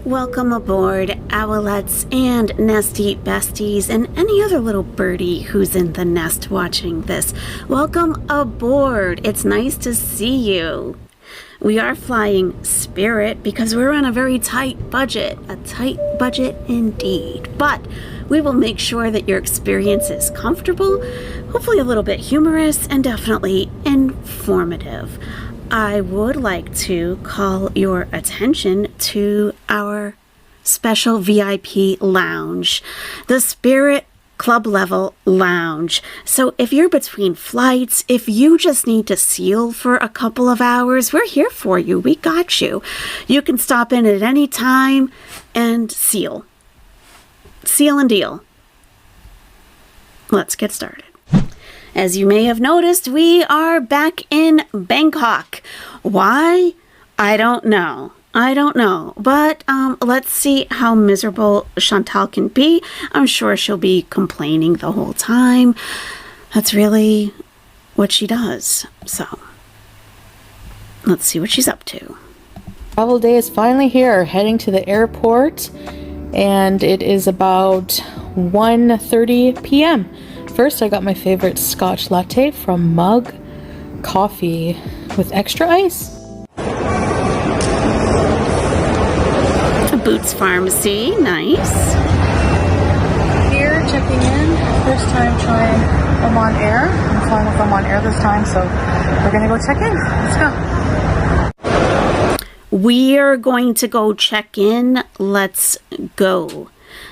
Welcome aboard, owlets and nesty besties and any other little birdie who's in the nest watching this. Welcome aboard. It's nice to see you. We are flying Spirit because we're on a very tight budget. A tight budget indeed. But we will make sure that your experience is comfortable, hopefully a little bit humorous, and definitely informative. I would like to call your attention to our special VIP lounge, the Spirit Club Level Lounge. So if you're between flights, if you just need to seal for a couple of hours, we're here for you. We got you. You can stop in at any time and seal. Seal and deal. Let's get started. As you may have noticed, we are back in Bangkok. Why? I don't know. But let's see how miserable Chantal can be. I'm sure she'll be complaining the whole time. That's really what she does. So, let's see what she's up to. Travel day is finally here, heading to the airport, and it is about 1:30 p.m. First, I got my favorite Scotch latte from Mug Coffee with extra ice. Boots Pharmacy, nice. Here, checking in. First time trying Oman Air. I'm flying with Oman Air this time, so we're gonna go check in. Let's go. We're going to go check in. Let's go.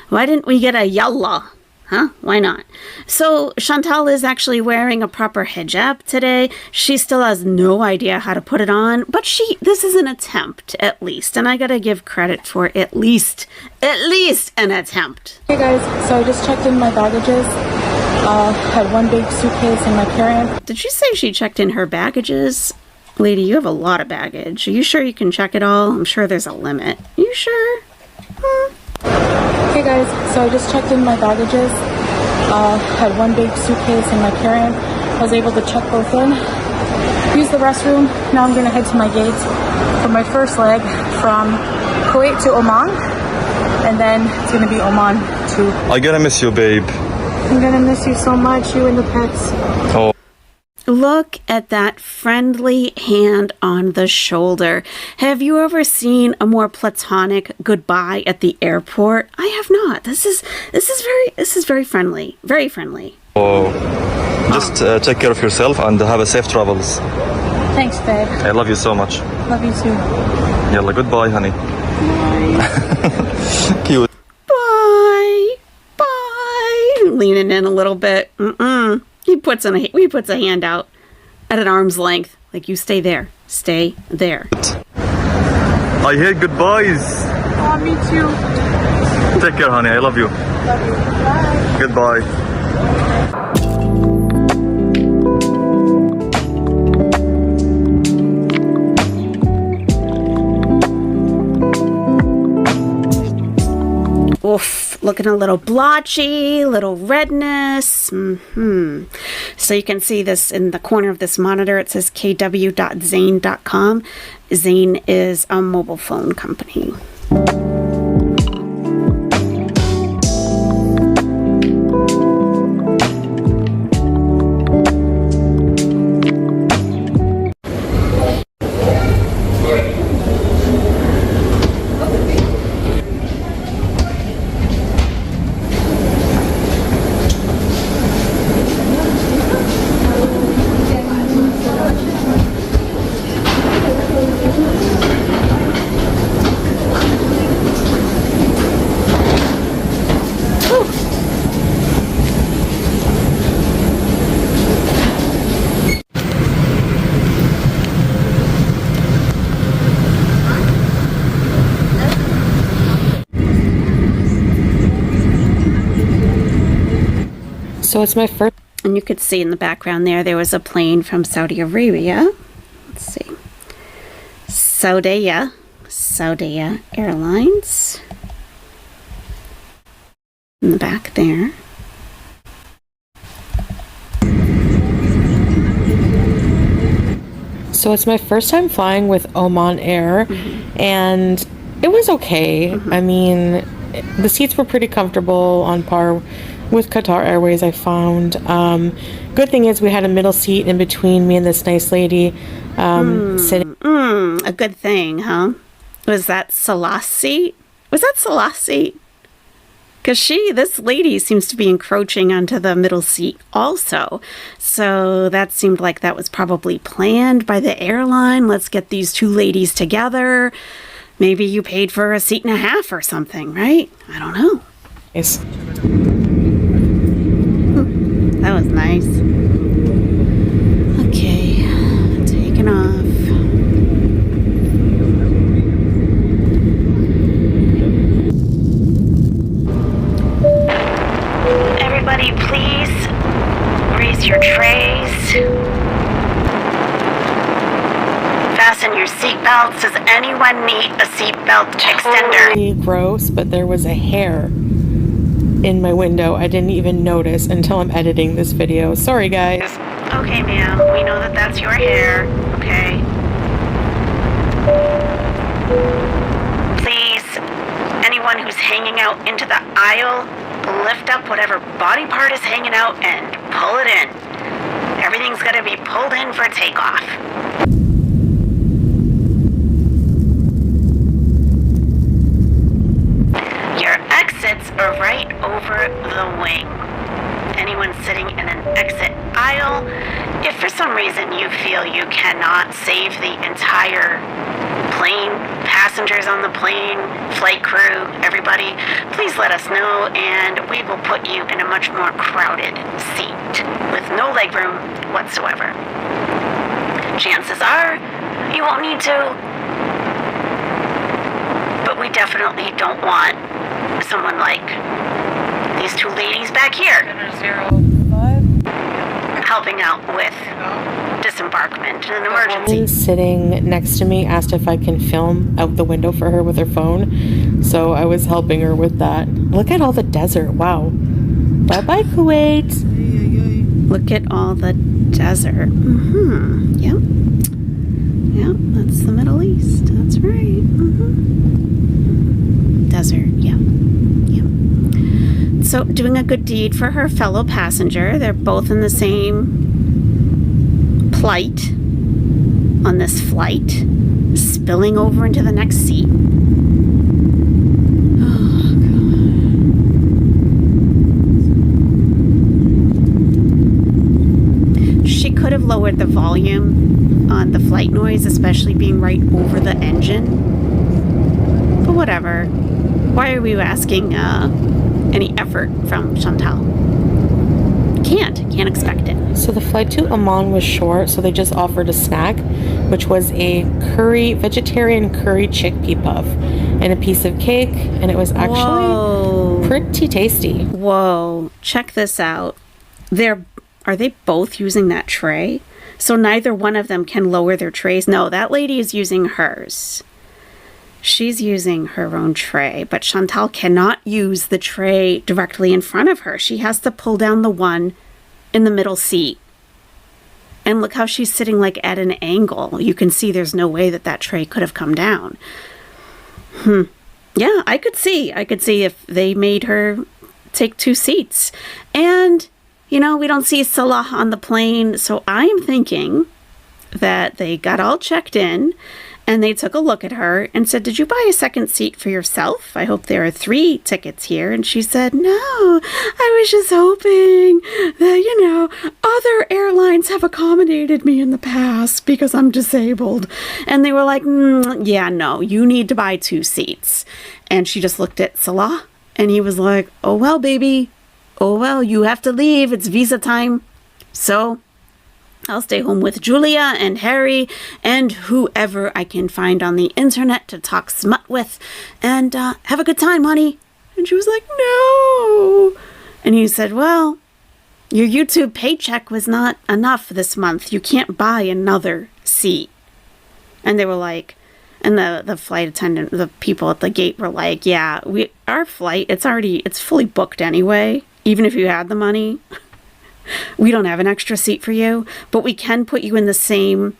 Why didn't we get a yalla? Huh? Why not? So Chantal is actually wearing a proper hijab today. She still has no idea how to put it on, but this is an attempt at least, and I gotta give credit for at least an attempt. Hey guys, so I just checked in my baggages. Had one big suitcase and my carry-on. Did she say she checked in her baggages? Lady, you have a lot of baggage. Are you sure you can check it all? I'm sure there's a limit. You sure? Hey guys, so I just checked in my baggages. Had one big suitcase and my carry-on. I was able to check both in. Use the restroom. Now I'm gonna head to my gate for my first leg from Kuwait to Oman, and then it's gonna be Oman to. I'm gonna miss you, babe. I'm gonna miss you so much, you and the pets. Oh. Look at that friendly hand on the shoulder. Have you ever seen a more platonic goodbye at the airport? I have not. This is very friendly. Very friendly. Oh. Just take care of yourself and have a safe travels. Thanks, babe. I love you so much. Love you too. Yalla, goodbye, honey. Bye. Cute. Bye. Bye. Leaning in a little bit. He puts a hand out at an arm's length, like, you stay there. Stay there. I hear goodbyes. Oh, me too. Take care, honey. I love you. Love you. Bye. Goodbye. Oof, looking a little blotchy, little redness. So you can see this in the corner of this monitor. It says kw.zane.com. Zane is a mobile phone company. So it's my first. And you could see in the background there was a plane from Saudi Arabia. Let's see. Saudia Airlines. In the back there. So it's my first time flying with Oman Air, and It was okay. I mean, the seats were pretty comfortable, on par with Qatar Airways, I found. Good thing is we had a middle seat in between me and this nice lady sitting. A good thing, huh? Was that Salah's seat? Was that Salah's seat? Because this lady seems to be encroaching onto the middle seat also. So that seemed like that was probably planned by the airline. Let's get these two ladies together. Maybe you paid for a seat and a half or something, right? I don't know. Yes. That was nice. Okay, taking off. Everybody, please raise your trays. Fasten your seatbelts. Does anyone need a seatbelt extender? Totally gross, but there was a hair in my window. I didn't even notice until I'm editing this video. Sorry, guys. Okay, ma'am. We know that that's your hair. Okay. Please, anyone who's hanging out into the aisle, lift up whatever body part is hanging out and pull it in. Everything's got to be pulled in for takeoff. Your exits are right over the wing. Anyone sitting in an exit aisle, if for some reason you feel you cannot save the entire plane, passengers on the plane, flight crew, everybody, please let us know and we will put you in a much more crowded seat with no legroom whatsoever. Chances are you won't need to, but we definitely don't want someone like these two ladies back here helping out with disembarkment in an emergency. Woman sitting next to me asked if I can film out the window for her with her phone, so I was helping her with that. Look at all the desert. Wow. Bye-bye, Kuwait. Look at all the desert. Yep. Yep, that's the Middle East. That's right. Desert, yep. So, doing a good deed for her fellow passenger. They're both in the same plight on this flight, spilling over into the next seat. Oh, God. She could have lowered the volume on the flight noise, especially being right over the engine. But whatever. Why are we asking any effort from Chantal? Can't expect it. So the flight to Oman was short, so they just offered a snack, which was a vegetarian curry chickpea puff and a piece of cake, and it was actually pretty tasty. Whoa, check this out. Are they both using that tray? So neither one of them can lower their trays? No, that lady is using hers. She's using her own tray, but Chantal cannot use the tray directly in front of her. She has to pull down the one in the middle seat. And look how she's sitting like at an angle. You can see there's no way that tray could have come down. Yeah, I could see if they made her take two seats. And, we don't see Salah on the plane, so I'm thinking that they got all checked in and they took a look at her and said, "Did you buy a second seat for yourself? I hope there are 3 tickets here." And she said, "No, I was just hoping that, other airlines have accommodated me in the past because I'm disabled." And they were like, "Yeah, no, you need to buy 2 seats." And she just looked at Salah and he was like, "Oh, well, baby. Oh, well, you have to leave. It's visa time. So I'll stay home with Julia and Harry and whoever I can find on the internet to talk smut with and have a good time, honey." And she was like, "No." And he said, "Well, your YouTube paycheck was not enough this month. You can't buy another seat." And they were like, and the flight attendant, the people at the gate were like, "Yeah, our flight, it's fully booked anyway, even if you had the money. We don't have an extra seat for you, but we can put you in the same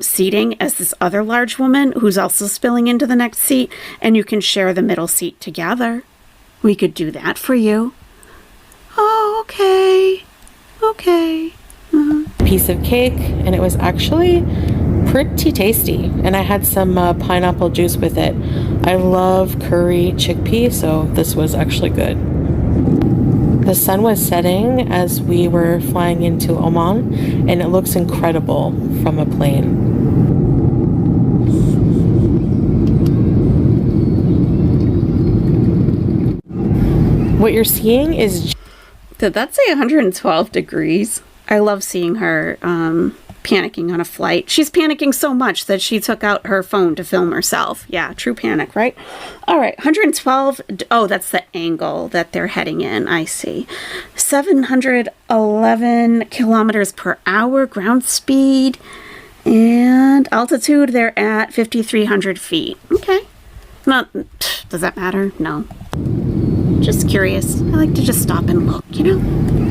seating as this other large woman who's also spilling into the next seat, and you can share the middle seat together. We could do that for you. Oh, okay. Okay. Piece of cake, and it was actually pretty tasty, and I had some pineapple juice with it. I love curry chickpea, so this was actually good. The sun was setting as we were flying into Oman, and it looks incredible from a plane. What you're seeing is... Did that say 112 degrees? I love seeing her panicking on a flight. She's panicking so much that she took out her phone to film herself. Yeah, true panic, right? All right, 112. Oh, that's the angle that they're heading in. I see. 711 kilometers per hour ground speed, and altitude, they're at 5,300 feet. Okay. Not, does that matter? No. Just curious. I like to just stop and look, you know?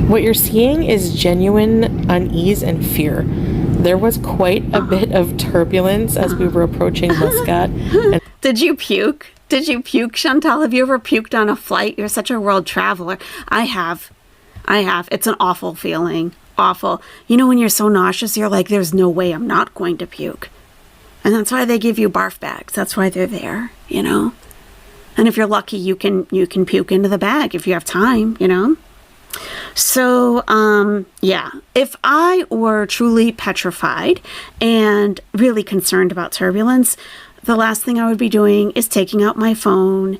What you're seeing is genuine unease and fear. There was quite a bit of turbulence as we were approaching Muscat. And Did you puke? Did you puke, Chantal? Have you ever puked on a flight? You're such a world traveler. I have. It's an awful feeling. Awful. You know when you're so nauseous, you're like, there's no way I'm not going to puke. And that's why they give you barf bags. That's why they're there, you know? And if you're lucky, you can puke into the bag if you have time, you know? So, yeah, if I were truly petrified and really concerned about turbulence, the last thing I would be doing is taking out my phone,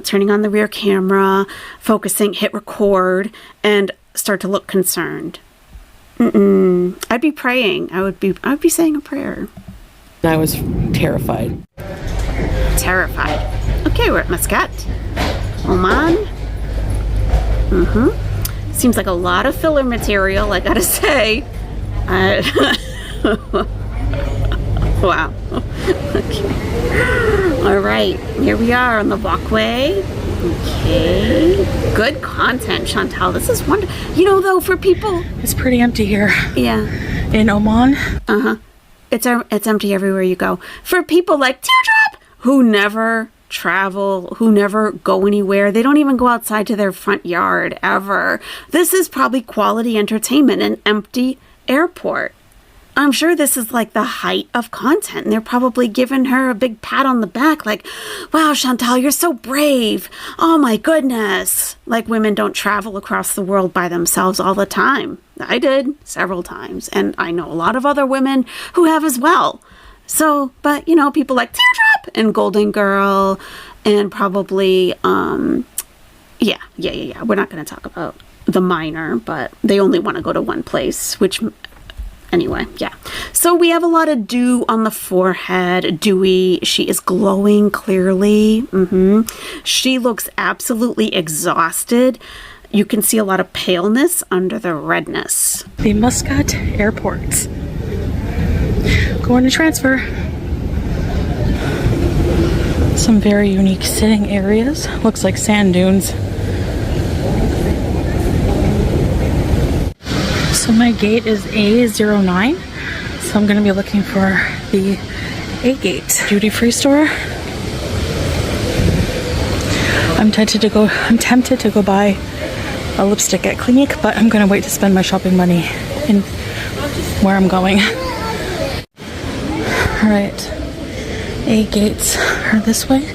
turning on the rear camera, focusing, hit record, and start to look concerned. I'd be praying. I'd be saying a prayer. I was terrified. Terrified. Okay, we're at Muscat, Oman. Seems like a lot of filler material, I gotta say. Wow. Okay. All right, here we are on the walkway. Okay. Good content, Chantal. This is wonderful. You know, though, for people... It's pretty empty here. Yeah. In Oman. It's empty everywhere you go. For people like Teardrop, who never travel, who never go anywhere. They don't even go outside to their front yard ever. This is probably quality entertainment, an empty airport. I'm sure this is like the height of content, and they're probably giving her a big pat on the back like, wow, Chantal, you're so brave. Oh my goodness. Like women don't travel across the world by themselves all the time. I did several times, and I know a lot of other women who have as well. So, but, you know, people like Teardrop and Golden Girl and probably, yeah. We're not going to talk about the minor, but they only want to go to one place, which, anyway, yeah. So we have a lot of dew on the forehead, dewy. She is glowing clearly. She looks absolutely exhausted. You can see a lot of paleness under the redness. The Muscat Airport. Going to transfer. Some very unique sitting areas. Looks like sand dunes. So my gate is A09. So I'm going to be looking for the A gate. Duty free store. I'm tempted to go buy a lipstick at Clinique, but I'm going to wait to spend my shopping money in where I'm going. Alright, A gates are this way.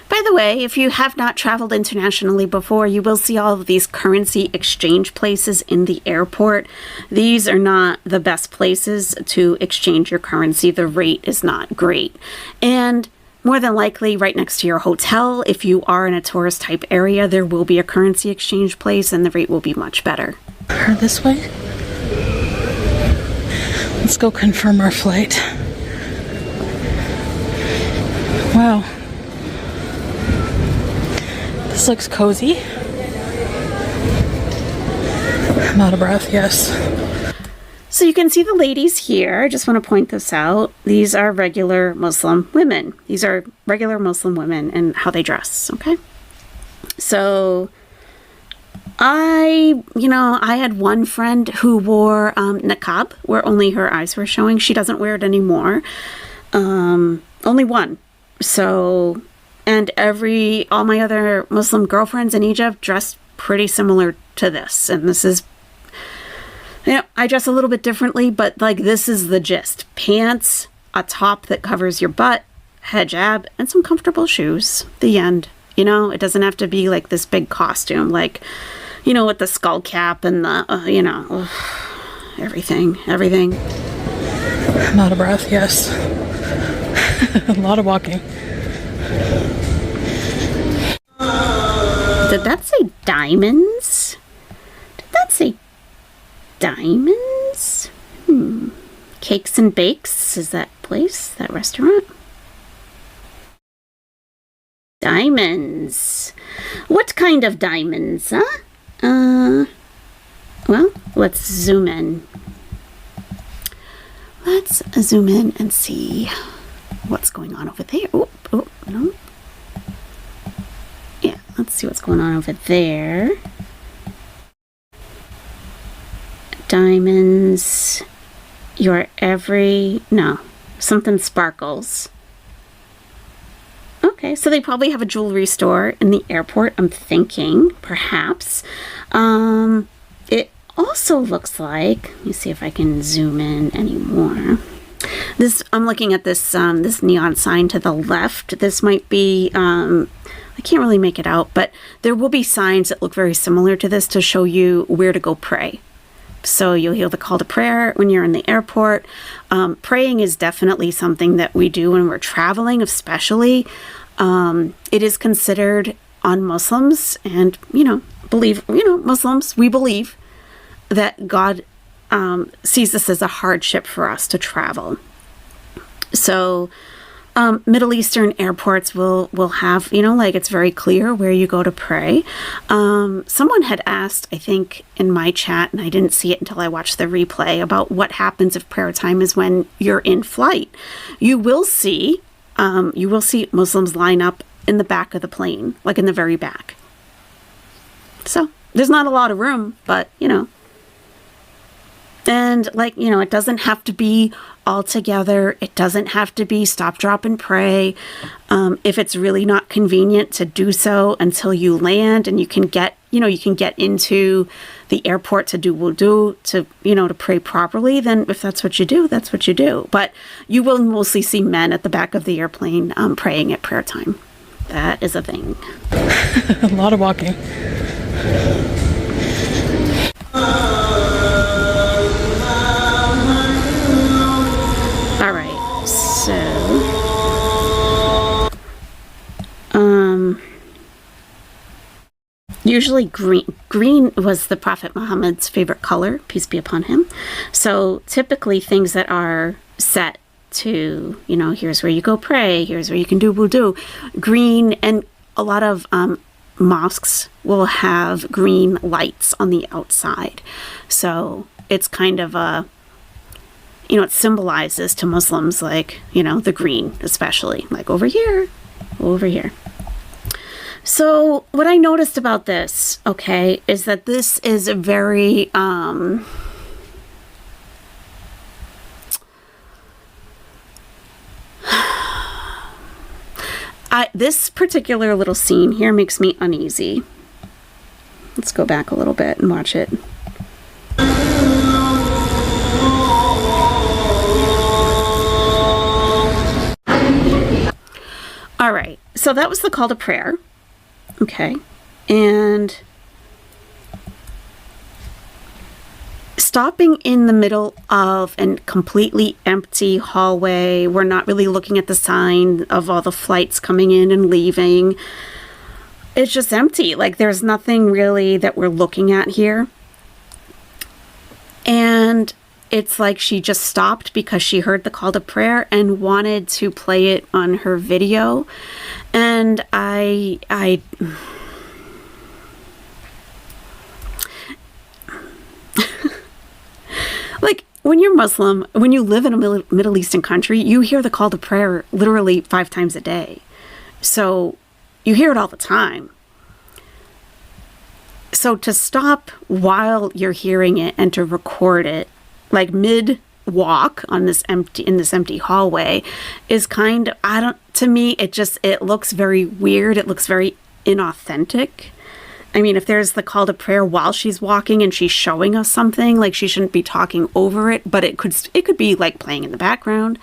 By the way, if you have not traveled internationally before, you will see all of these currency exchange places in the airport. These are not the best places to exchange your currency. The rate is not great. And more than likely, right next to your hotel, if you are in a tourist type area, there will be a currency exchange place and the rate will be much better. Or this way. Let's go confirm our flight. Wow. This looks cozy. I'm out of breath, yes. So you can see the ladies here. I just want to point this out. These are regular Muslim women. These are regular Muslim women and how they dress, okay? So I had one friend who wore niqab, where only her eyes were showing. She doesn't wear it anymore. Only one. So, and all my other Muslim girlfriends in Egypt dressed pretty similar to this. And this is, I dress a little bit differently, but like this is the gist. Pants, a top that covers your butt, hijab, and some comfortable shoes. The end. It doesn't have to be like this big costume, like, with the skull cap and the, everything. I'm out of breath, yes. A lot of walking. Did that say diamonds? Cakes and Bakes, is that place, that restaurant? Diamonds. What kind of diamonds, huh? Well, let's zoom in. Let's zoom in and see what's going on over there. Oh, no. Yeah, let's see what's going on over there. Diamonds. Something sparkles. Okay, so they probably have a jewelry store in the airport, I'm thinking, perhaps. It also looks like, let me see if I can zoom in anymore. I'm looking at this neon sign to the left. This might be, I can't really make it out, but there will be signs that look very similar to this to show you where to go pray. So you'll hear the call to prayer when you're in the airport. Praying is definitely something that we do when we're traveling, especially. It is considered on Muslims and, Muslims, we believe that God sees this as a hardship for us to travel. So Middle Eastern airports will have, it's very clear where you go to pray. Someone had asked, I think, in my chat, and I didn't see it until I watched the replay, about what happens if prayer time is when you're in flight. You will see Muslims line up in the back of the plane, like in the very back. So there's not a lot of room, but, and it doesn't have to be all together. It doesn't have to be stop, drop, and pray. If it's really not convenient to do so until you land and you can get into the airport to do wudu, to pray properly, then if that's what you do, that's what you do. But you will mostly see men at the back of the airplane praying at prayer time. That is a thing. A lot of walking. Usually green was the Prophet Muhammad's favorite color, peace be upon him. So typically things that are set to, here's where you go pray, here's where you can do wudu. Green, and a lot of mosques will have green lights on the outside. So it's kind of it symbolizes to Muslims, the green, especially, like over here. So what I noticed about this, is that this is a very, this particular little scene here makes me uneasy. Let's go back a little bit and watch it. All right, so that was the call to prayer. Okay, and stopping in the middle of a completely empty hallway. We're not really looking at the sign of all the flights coming in and leaving. It's just empty. There's nothing really that we're looking at here. And it's like she just stopped because she heard the call to prayer and wanted to play it on her video. And I when you're Muslim, when you live in a Middle Eastern country, you hear the call to prayer literally 5 times a day. So you hear it all the time. So to stop while you're hearing it and to record it, like mid walk on this empty hallway, is kind of, to me, it looks very weird. It looks very inauthentic. I mean, if there's the call to prayer while she's walking and she's showing us something, like, she shouldn't be talking over it, but it could be like playing in the background.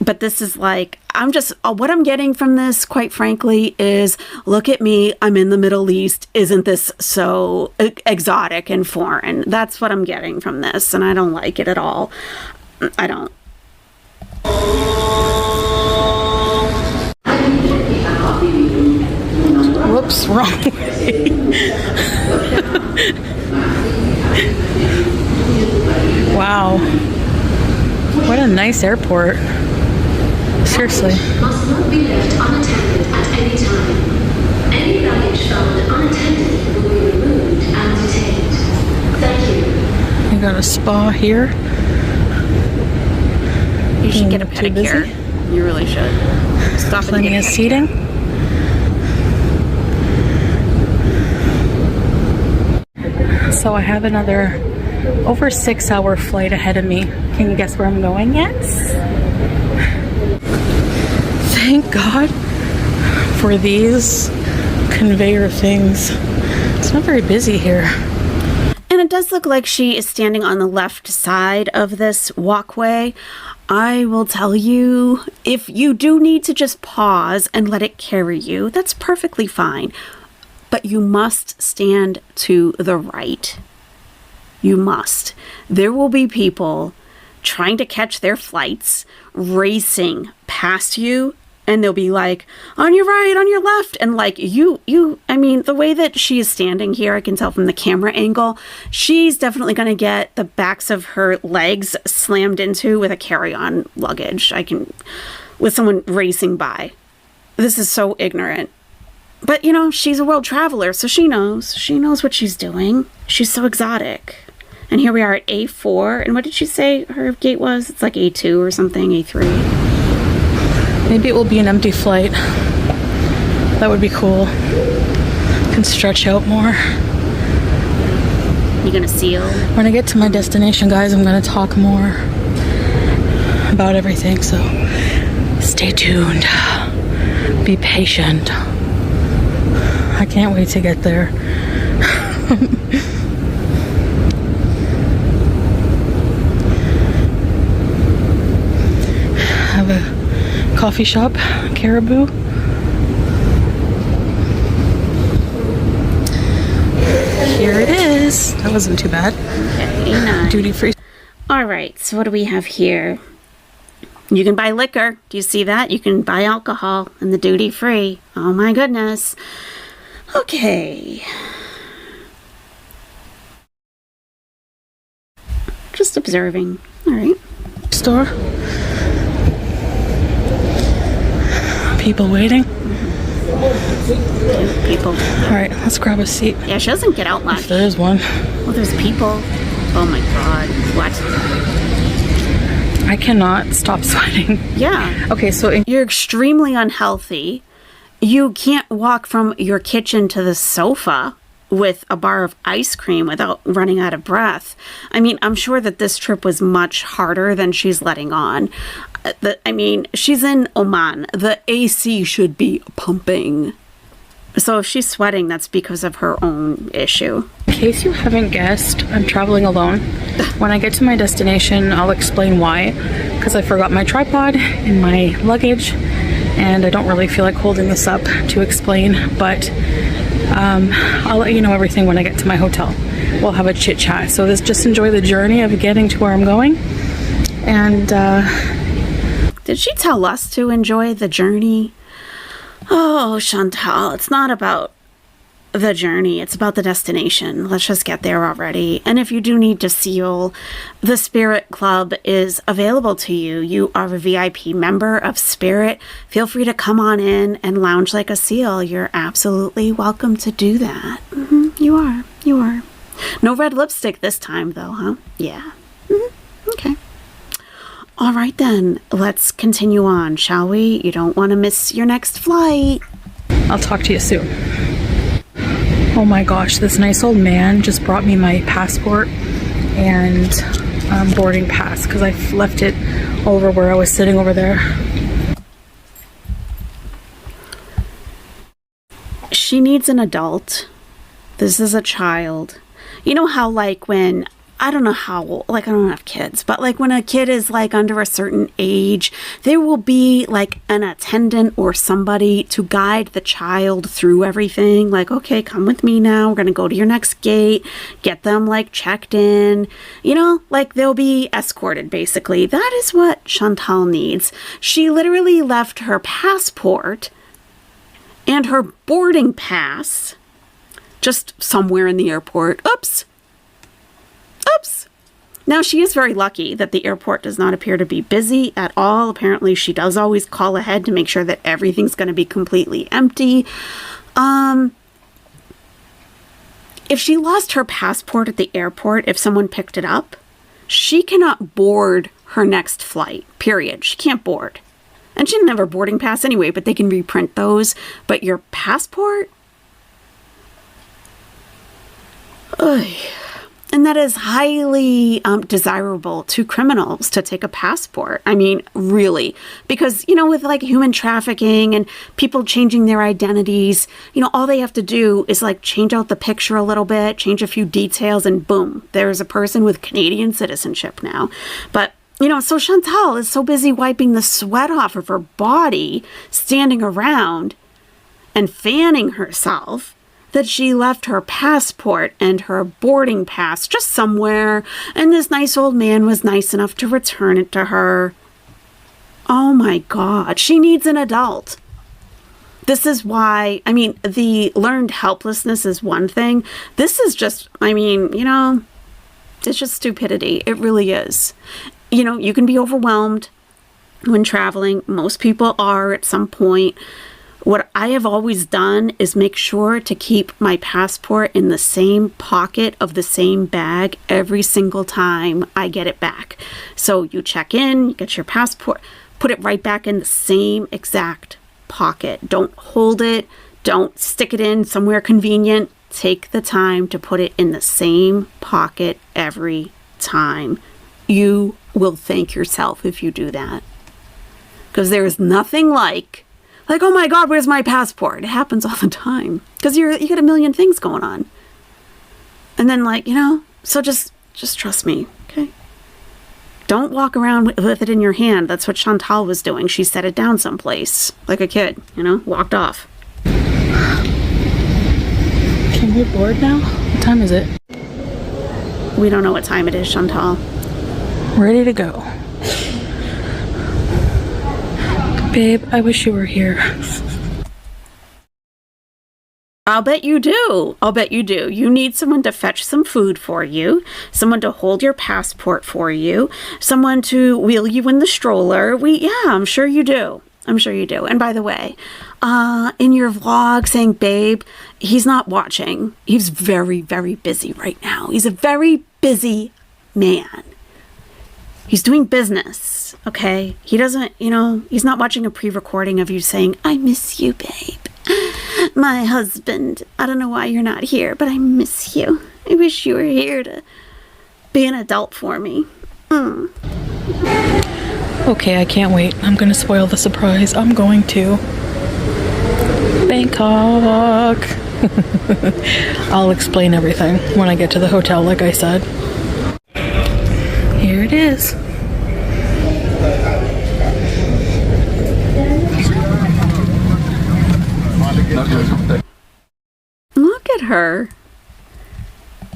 But this is like, what I'm getting from this, quite frankly, is, look at me, I'm in the Middle East. Isn't this so exotic and foreign? That's what I'm getting from this, and I don't like it at all. I don't. Whoops, wrong way. Wow. What a nice airport. Seriously. Must not be left unattended at any time. Any baggage found unattended will be removed and detained. Thank you. You got a spa here. You should get a Too busy? pedicure. You really should. Stop and Plenty get a of pedicure. seating. So I have another over 6-hour flight ahead of me. Can you guess where I'm going yet? Thank God for these conveyor things. It's not very busy here. And it does look like she is standing on the left side of this walkway. I will tell you, if you do need to just pause and let it carry you, that's perfectly fine. But you must stand to the right. You must. There will be people trying to catch their flights, racing past you, and they'll be like, on your right, on your left. And like, I mean, the way that she is standing here, I can tell from the camera angle, she's definitely going to get the backs of her legs slammed into with a carry-on luggage. With someone racing by. This is so ignorant. But, you know, she's a world traveler, so she knows. She knows what she's doing. She's so exotic. And here we are at A4. And what did she say her gate was? It's like A2 or something, A3. Maybe it will be an empty flight. That would be cool. Can stretch out more. You gonna seal? When I get to my destination, guys, I'm going to talk more about everything. So stay tuned. Be patient. I can't wait to get there. Have a coffee shop, Caribou. Here it is. That wasn't too bad. Okay, nice. Duty free. All right, so what do we have here? You can buy liquor. Do you see that? You can buy alcohol in the duty free. Oh my goodness. Okay. Just observing. All right. Store. People waiting. People. All right, let's grab a seat. Yeah, she doesn't get out much. If there is one. Well, there's people. Oh my God. What? I cannot stop sweating. Yeah. Okay, so You're extremely unhealthy. You can't walk from your kitchen to the sofa with a bar of ice cream without running out of breath. I mean, I'm sure that this trip was much harder than she's letting on. She's in Oman. The AC should be pumping. So if she's sweating, that's because of her own issue. in case you haven't guessed, I'm traveling alone. When I get to my destination, I'll explain why, because I forgot my tripod in my luggage, and I don't really feel like holding this up to explain, but I'll let you know everything when I get to my hotel. We'll have a chit chat. So just enjoy the journey of getting to where I'm going. And did she tell us to enjoy the journey? Oh, Chantal, it's not about the journey. It's about the destination. Let's just get there already. And if you do need to seal, the Spirit Club is available to you. You are a VIP member of Spirit. Feel free to come on in and lounge like a seal. You're absolutely welcome to do that. You are. You are. No red lipstick this time, though, huh? Yeah. Okay. All right, then. Let's continue on, shall we? You don't want to miss your next flight. I'll talk to you soon. Oh my gosh, this nice old man just brought me my passport and boarding pass because I left it over where I was sitting over there. She needs an adult. This is a child. You know how like when, I don't know how, like I don't have kids, but like when a kid is like under a certain age, there will be like an attendant or somebody to guide the child through everything. Like, okay, come with me now. We're going to go to your next gate, get them like checked in, you know, like they'll be escorted basically. That is what Chantal needs. She literally left her passport and her boarding pass just somewhere in the airport. Oops. Now, she is very lucky that the airport does not appear to be busy at all. Apparently, she does always call ahead to make sure that everything's going to be completely empty. If she lost her passport at the airport, if someone picked it up, she cannot board her next flight, period. She can't board. And she didn't have her boarding pass anyway, but they can reprint those. But your passport? Ugh. And that is highly desirable to criminals to take a passport. I mean, really. Because, you know, with like human trafficking and people changing their identities, you know, all they have to do is like change out the picture a little bit, change a few details, and boom, there's a person with Canadian citizenship now. But, you know, so Chantal is so busy wiping the sweat off of her body, standing around and fanning herself, that she left her passport and her boarding pass just somewhere, and this nice old man was nice enough to return it to her. Oh my God, she needs an adult. This is why, I mean, the learned helplessness is one thing. This is just, I mean, you know, it's just stupidity. It really is. You know, you can be overwhelmed when traveling. Most people are at some point. What I have always done is make sure to keep my passport in the same pocket of the same bag every single time I get it back. So you check in, you get your passport, put it right back in the same exact pocket. Don't hold it. Don't stick it in somewhere convenient. Take the time to put it in the same pocket every time. You will thank yourself if you do that. Because there is nothing like, oh my God, where's my passport? It happens all the time. Because you got a million things going on. And then like, you know, so just trust me, okay? Don't walk around with it in your hand. That's what Chantal was doing. She set it down someplace, like a kid, you know, walked off. Can we board now? What time is it? We don't know what time it is, Chantal. Ready to go. Babe, I wish you were here. I'll bet you do. I'll bet you do. You need someone to fetch some food for you, someone to hold your passport for you, someone to wheel you in the stroller. I'm sure you do. I'm sure you do. And by the way, in your vlog saying, babe, he's not watching. He's very, very busy right now. He's a very busy man. He's doing business, okay? He doesn't, you know, he's not watching a pre-recording of you saying, I miss you, babe. My husband, I don't know why you're not here, but I miss you. I wish you were here to be an adult for me. Okay, I can't wait. I'm gonna spoil the surprise. I'm going to Bangkok. I'll explain everything when I get to the hotel, like I said. Here it is. Look at her.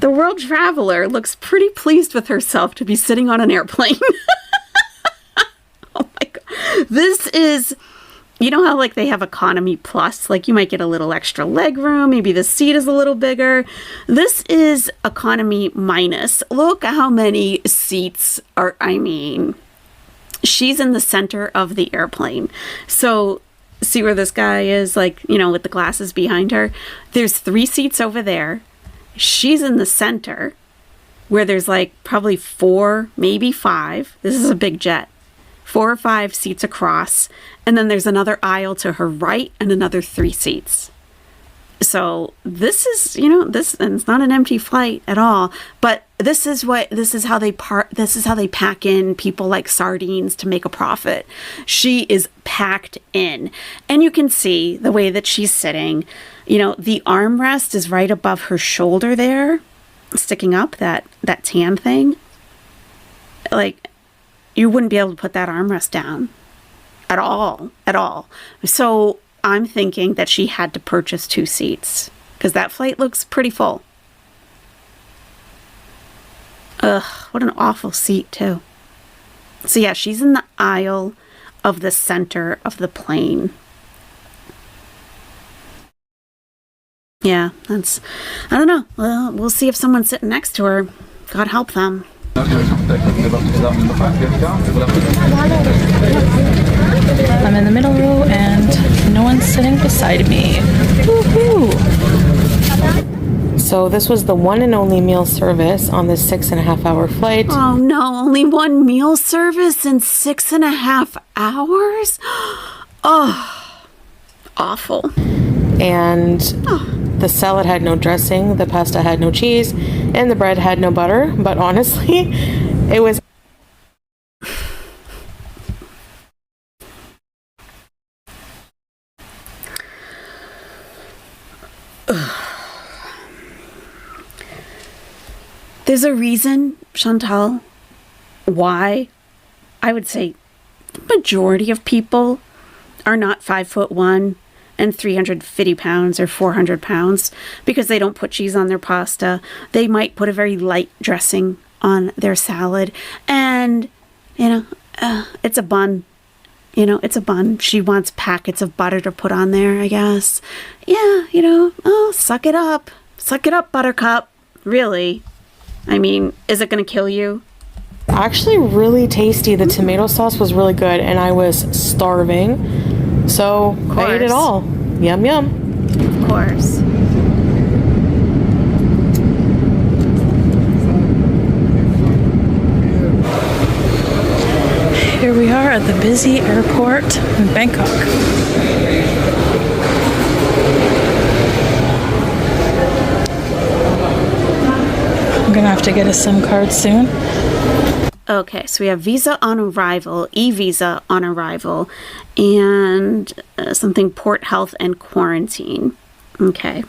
The world traveler looks pretty pleased with herself to be sitting on an airplane. Oh my God. This is, you know how like they have economy plus, like you might get a little extra leg room, maybe the seat is a little bigger. This is economy minus. Look how many seats are, I mean, she's in the center of the airplane. So see where this guy is, like, you know, with the glasses behind her? There's 3 seats over there. She's in the center where there's like probably 4, maybe 5. This is a big jet. 4 or 5 seats across. And then there's another aisle to her right and another 3 seats. So this is, this, and it's not an empty flight at all, but this is how they pack in people like sardines to make a profit. She is packed in, and you can see the way that she's sitting, the armrest is right above her shoulder there, sticking up, that tan thing. Like, you wouldn't be able to put that armrest down at all. So I'm thinking that she had to purchase 2 seats because that flight looks pretty full. Ugh, what an awful seat too. So yeah, she's in the aisle of the center of the plane. Yeah, I don't know. Well, we'll see if someone's sitting next to her. God help them. I'm in the middle row and no one's sitting beside me. Woohoo! So this was the one and only meal service on this 6.5-hour flight. Oh no, only one meal service in 6.5 hours? Oh, awful. And the salad had no dressing, the pasta had no cheese, and the bread had no butter. But honestly, it was... There's a reason, Chantal, why I would say the majority of people are not 5'1" and 350 pounds or 400 pounds because they don't put cheese on their pasta. They might put a very light dressing on their salad, and it's a bun. It's a bun. She wants packets of butter to put on there, I guess. Yeah, suck it up, buttercup. Really, I mean, is it going to kill you? Actually really tasty. The tomato sauce was really good and I was starving, so I ate it all. Yum yum. Of course. Here we are at the busy airport in Bangkok. I'm gonna have to get a SIM card soon. Okay, so we have visa on arrival, e-visa on arrival, and something port health and quarantine. Okay.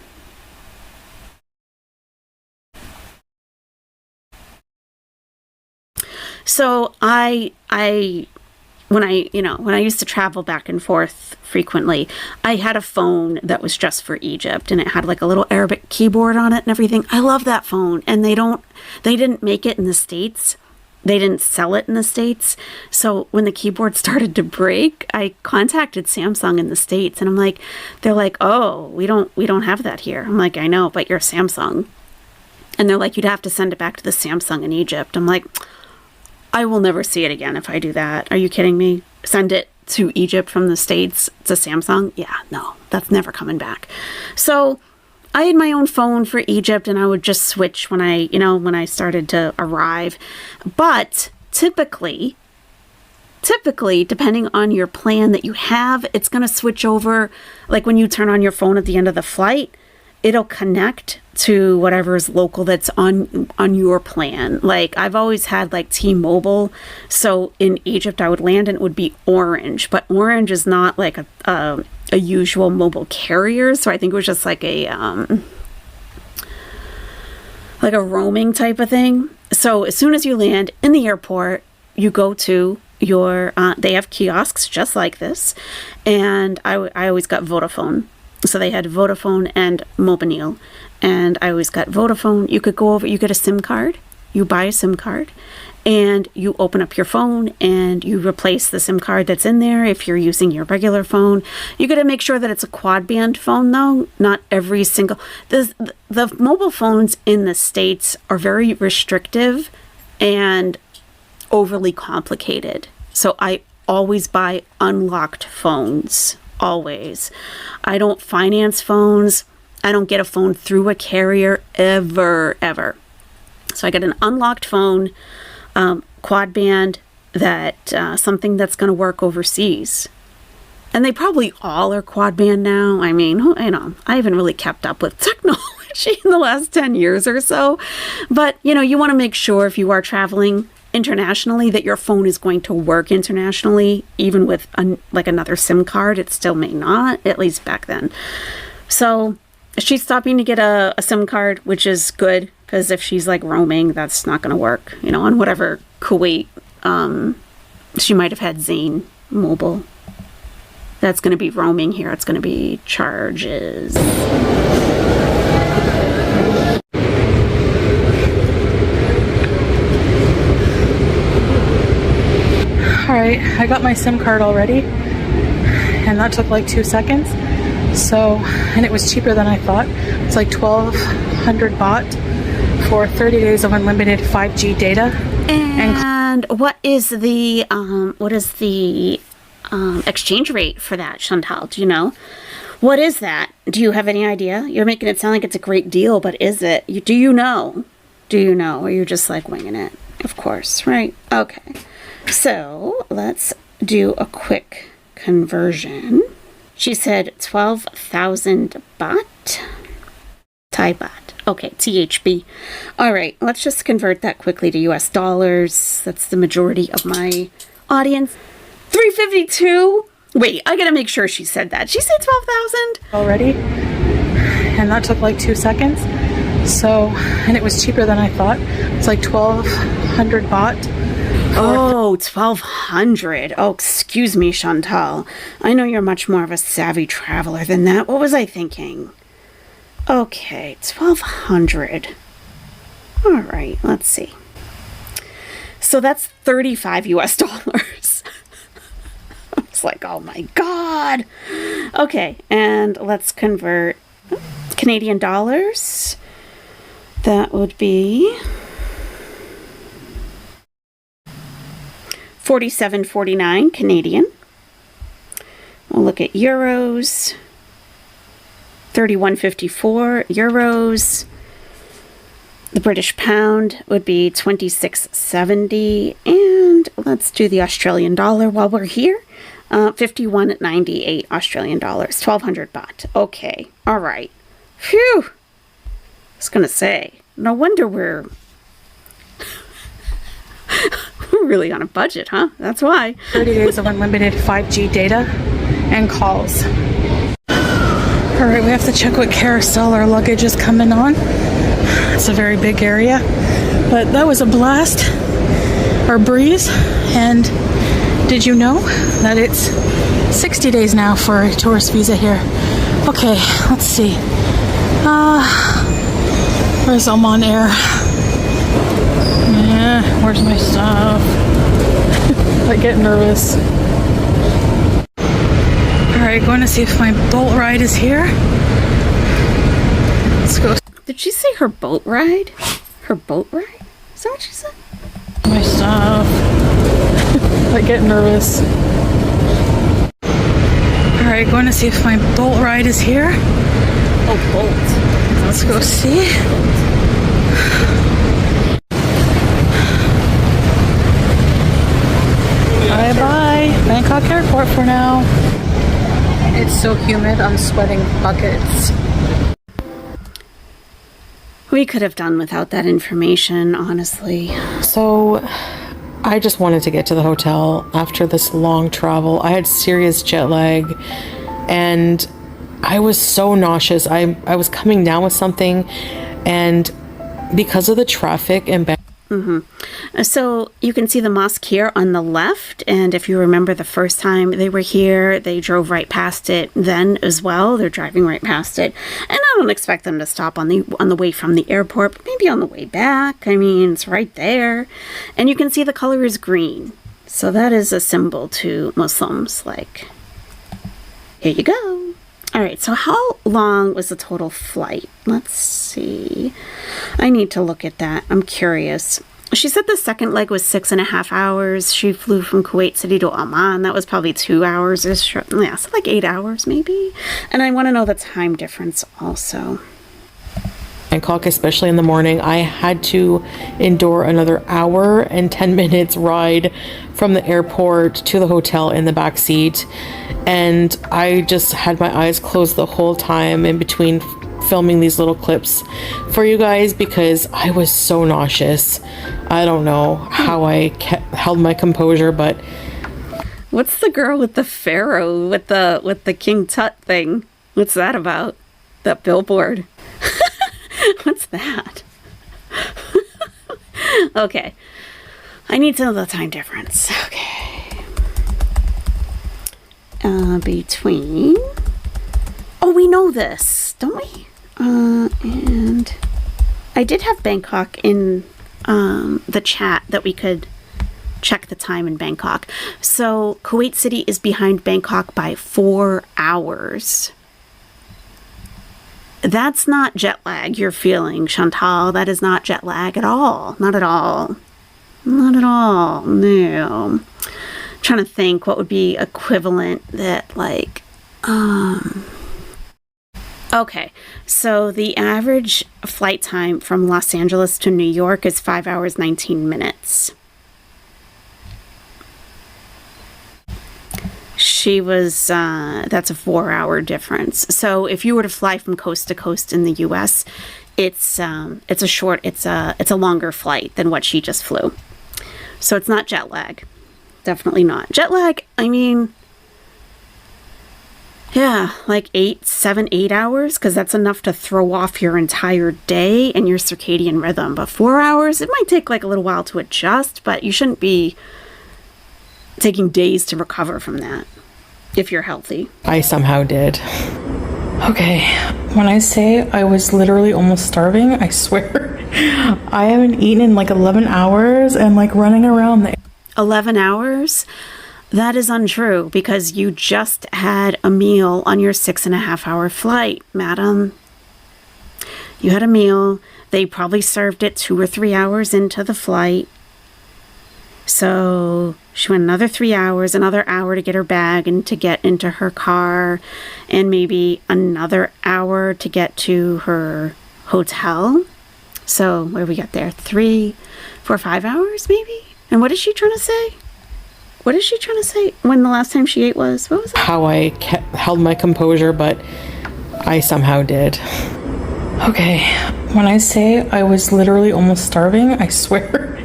So when I used to travel back and forth frequently, I had a phone that was just for Egypt, and it had like a little Arabic keyboard on it and everything. I love that phone, and they didn't make it in the States. They didn't sell it in the States. So when the keyboard started to break, I contacted Samsung in the States, and they're like, "Oh, we don't have that here." I'm like, "I know, but you're Samsung." And they're like, "You'd have to send it back to the Samsung in Egypt." I'm like, I will never see it again if I do that. Are you kidding me? Send it to Egypt from the States to Samsung? Yeah, no, that's never coming back. So I had my own phone for Egypt, and I would just switch when I started to arrive. But typically, depending on your plan that you have, it's going to switch over. Like when you turn on your phone at the end of the flight, it'll connect to whatever's local that's on your plan. Like I've always had like T-Mobile. So in Egypt, I would land and it would be Orange, but Orange is not like a usual mobile carrier. So I think it was just like a roaming type of thing. So as soon as you land in the airport, you go to your, they have kiosks just like this. And I always got Vodafone. So they had Vodafone and Mobilil, and I always got Vodafone. You could go over, you get a SIM card, you buy a SIM card, and you open up your phone and you replace the SIM card that's in there if you're using your regular phone. You got to make sure that it's a quad band phone though, not every single. The mobile phones in the States are very restrictive and overly complicated. So I always buy unlocked phones. Always. I don't finance phones. I don't get a phone through a carrier ever. So I get an unlocked phone, quad band, that something that's going to work overseas. And they probably all are quad band now. I mean, I haven't really kept up with technology in the last 10 years or so. But, you want to make sure if you are traveling internationally that your phone is going to work internationally, even with another SIM card. It still may not, at least back then. So she's stopping to get a SIM card, which is good, because if she's roaming, that's not going to work, on whatever Kuwait. She might have had Zain Mobile. That's going to be roaming here. It's going to be charges. Alright, I got my SIM card already, and that took 2 seconds. So, and it was cheaper than I thought. It's 1,200 baht for 30 days of unlimited 5G data. And what is the exchange rate for that, Chantal? Do you know? What is that? Do you have any idea? You're making it sound like it's a great deal, but is it? Do you know? Or you're just winging it? Of course, right? Okay. So let's do a quick conversion. She said 12,000 baht. Thai baht. Okay, THB. All right, let's just convert that quickly to US dollars. That's the majority of my audience. 352. Wait, I gotta make sure she said that. She said 12,000 already, and that took 2 seconds. So, and it was cheaper than I thought. It's 1,200 baht. Oh, 1,200. Oh, excuse me, Chantal. I know you're much more of a savvy traveler than that. What was I thinking? Okay, 1,200. All right, let's see. So that's 35 US dollars. I was oh my God. Okay, and let's convert Canadian dollars. That would be 47.49 Canadian. We'll look at euros. 31.54 euros. The British pound would be 26.70. And let's do the Australian dollar while we're here. 51.98 Australian dollars. 1,200 baht. Okay. All right. Phew. I was going to say, no wonder we're really on a budget, huh? That's why. 30 days of unlimited 5G data and calls. All right, we have to check what carousel our luggage is coming on. It's a very big area, but that was a blast, or breeze. And did you know that it's 60 days now for a tourist visa here? Okay, let's see. Where's Oman Air? Yeah, where's my stuff? I get nervous. Alright, going to see if my boat ride is here. Let's go. Did she say her boat ride? Her boat ride? Is that what she said? My stuff. I get nervous. Alright, going to see if my boat ride is here. Oh, boat. Let's go see. Bye-bye. Bangkok Airport for now. It's so humid, I'm sweating buckets. We could have done without that information, honestly. So I just wanted to get to the hotel after this long travel. I had serious jet lag and I was so nauseous. I was coming down with something, and because of the traffic and So you can see the mosque here on the left, and if you remember the first time they were here, they drove right past it then as well. They're driving right past it, and I don't expect them to stop on the way from the airport, but maybe on the way back. I mean, it's right there, and you can see the color is green, so that is a symbol to Muslims. Here you go. All right, so how long was the total flight? Let's see. I need to look at that. I'm curious. She said the second leg was 6.5 hours. She flew from Kuwait City to Oman. That was probably 2 hours. Yeah, so 8 hours maybe. And I want to know the time difference also. Bangkok, especially in the morning. I had to endure another hour and 10 minutes ride from the airport to the hotel in the back seat, and I just had my eyes closed the whole time in between filming these little clips for you guys because I was so nauseous. I don't know how I held my composure, but What's the girl with the pharaoh with the King Tut thing? What's that about? That billboard. What's that? Okay. I need to know the time difference. Okay. Between. Oh, we know this, don't we? And I did have Bangkok in the chat that we could check the time in Bangkok. So Kuwait City is behind Bangkok by 4 hours. That's not jet lag you're feeling, Chantal. That is not jet lag at all. Not at all. Not at all. No. I'm trying to think what would be equivalent that like, okay, so the average flight time from Los Angeles to New York is 5 hours, 19 minutes. She was, that's a 4 hour difference. So if you were to fly from coast to coast in the US, it's a longer flight than what she just flew. So it's not jet lag. Definitely not. Jet lag, I mean, yeah, like 7, 8 hours, because that's enough to throw off your entire day and your circadian rhythm. But 4 hours, it might take like a little while to adjust, but you shouldn't be taking days to recover from that if you're healthy. I somehow did. Okay, when I say I was literally almost starving, I swear, I haven't eaten in like 11 hours and like running around the 11 hours? That is untrue because you just had a meal on your 6.5 hour flight, madam. You had a meal. They probably served it 2 or 3 hours into the flight. So she went another 3 hours, another hour to get her bag and to get into her car, and maybe another hour to get to her hotel. So what did we get there? 3, 4, 5 hours maybe? And what is she trying to say? What is she trying to say when the last time she ate was? What was it? How I held my composure, but I somehow did. Okay, when I say I was literally almost starving, I swear,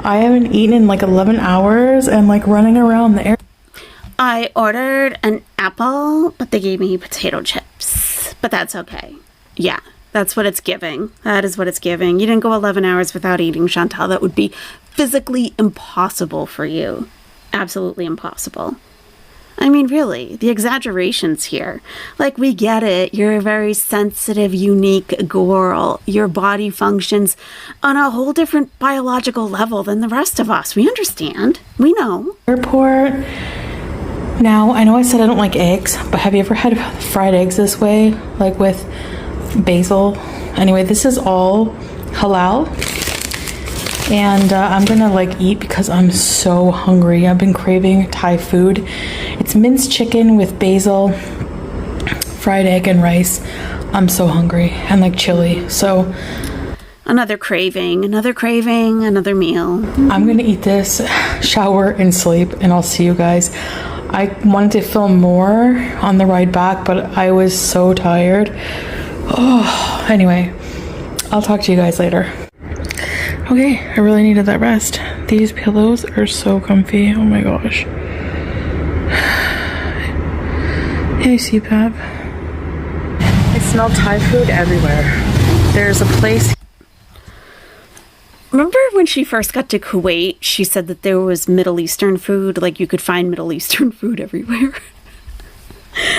I haven't eaten in like 11 hours and like running around the air. I ordered an apple, but they gave me potato chips. But that's okay. Yeah, that's what it's giving. That is what it's giving. You didn't go 11 hours without eating, Chantal. That would be physically impossible for you. Absolutely impossible. I mean, really, the exaggerations here. Like, we get it. You're a very sensitive, unique girl. Your body functions on a whole different biological level than the rest of us. We understand. We know. Airport. Now, I know I said I don't like eggs, but have you ever had fried eggs this way? Like with basil? Anyway, this is all halal. And I'm gonna like eat because I'm so hungry. I've been craving Thai food. It's minced chicken with basil, fried egg and rice. I'm so hungry, and like chili. So another craving, another meal. I'm gonna eat this, shower and sleep, and I'll see you guys. I wanted to film more on the ride back, but I was so tired. Oh, anyway, I'll talk to you guys later. Okay, I really needed that rest. These pillows are so comfy. Oh my gosh. Hey, CPAP. I smell Thai food everywhere. There's a place. Remember when she first got to Kuwait, she said that there was Middle Eastern food, like you could find Middle Eastern food everywhere.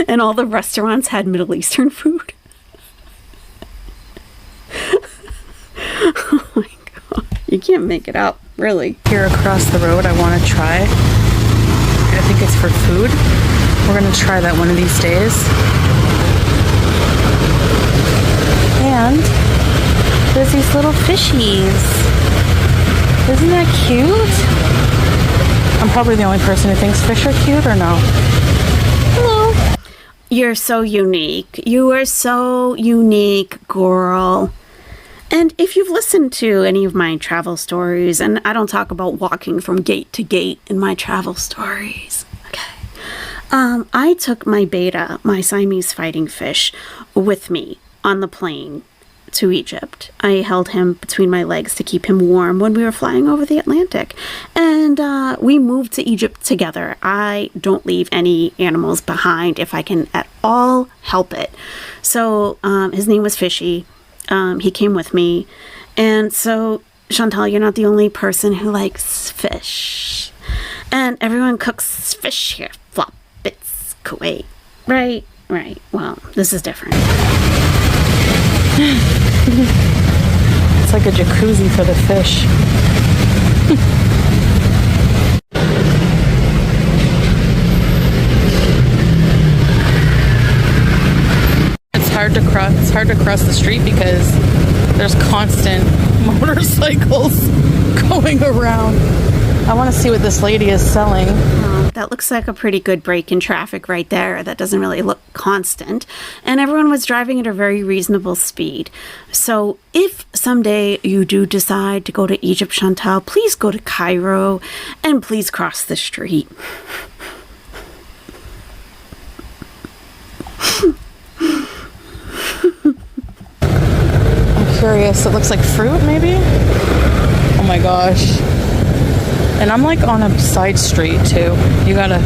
And all the restaurants had Middle Eastern food. Oh my God. You can't make it up, really. Here across the road, I want to try. I think it's for food. We're going to try that one of these days. And there's these little fishies. Isn't that cute? I'm probably the only person who thinks fish are cute, or no? Hello. You're so unique. You are so unique, girl. And if you've listened to any of my travel stories, and I don't talk about walking from gate to gate in my travel stories, okay, I took my beta, my Siamese fighting fish, with me on the plane to Egypt. I held him between my legs to keep him warm when we were flying over the Atlantic. And we moved to Egypt together. I don't leave any animals behind if I can at all help it. So his name was Fishy. He came with me. And so, Chantal, you're not the only person who likes fish. And everyone cooks fish here. Flop, it's Kuwait. Right. Well, this is different. It's like a jacuzzi for the fish. It's hard to cross the street because there's constant motorcycles going around. I want to see what this lady is selling. That looks like a pretty good break in traffic right there. That doesn't really look constant. And everyone was driving at a very reasonable speed. So if someday you do decide to go to Egypt, Chantal, please go to Cairo and please cross the street. I'm curious. It looks like fruit, maybe? Oh my gosh. And I'm like on a side street too. You gotta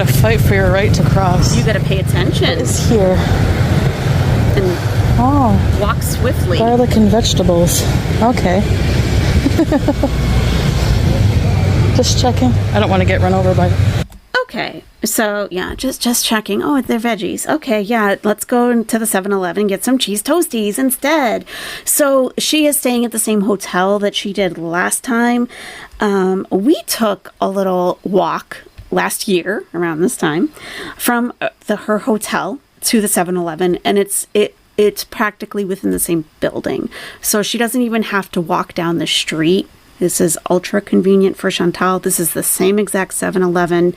fight for your right to cross. You gotta pay attention. What is here? And walk swiftly. Garlic and vegetables. Okay. Just checking. I don't want to get run over by. Okay, so yeah, just checking. Oh, they're veggies. Okay, yeah, let's go to the 7-Eleven and get some cheese toasties instead. So she is staying at the same hotel that she did last time. We took a little walk last year around this time from her hotel to the 7-Eleven, and it's practically within the same building. So she doesn't even have to walk down the street. This is ultra convenient for Chantal. This is the same exact 7-Eleven.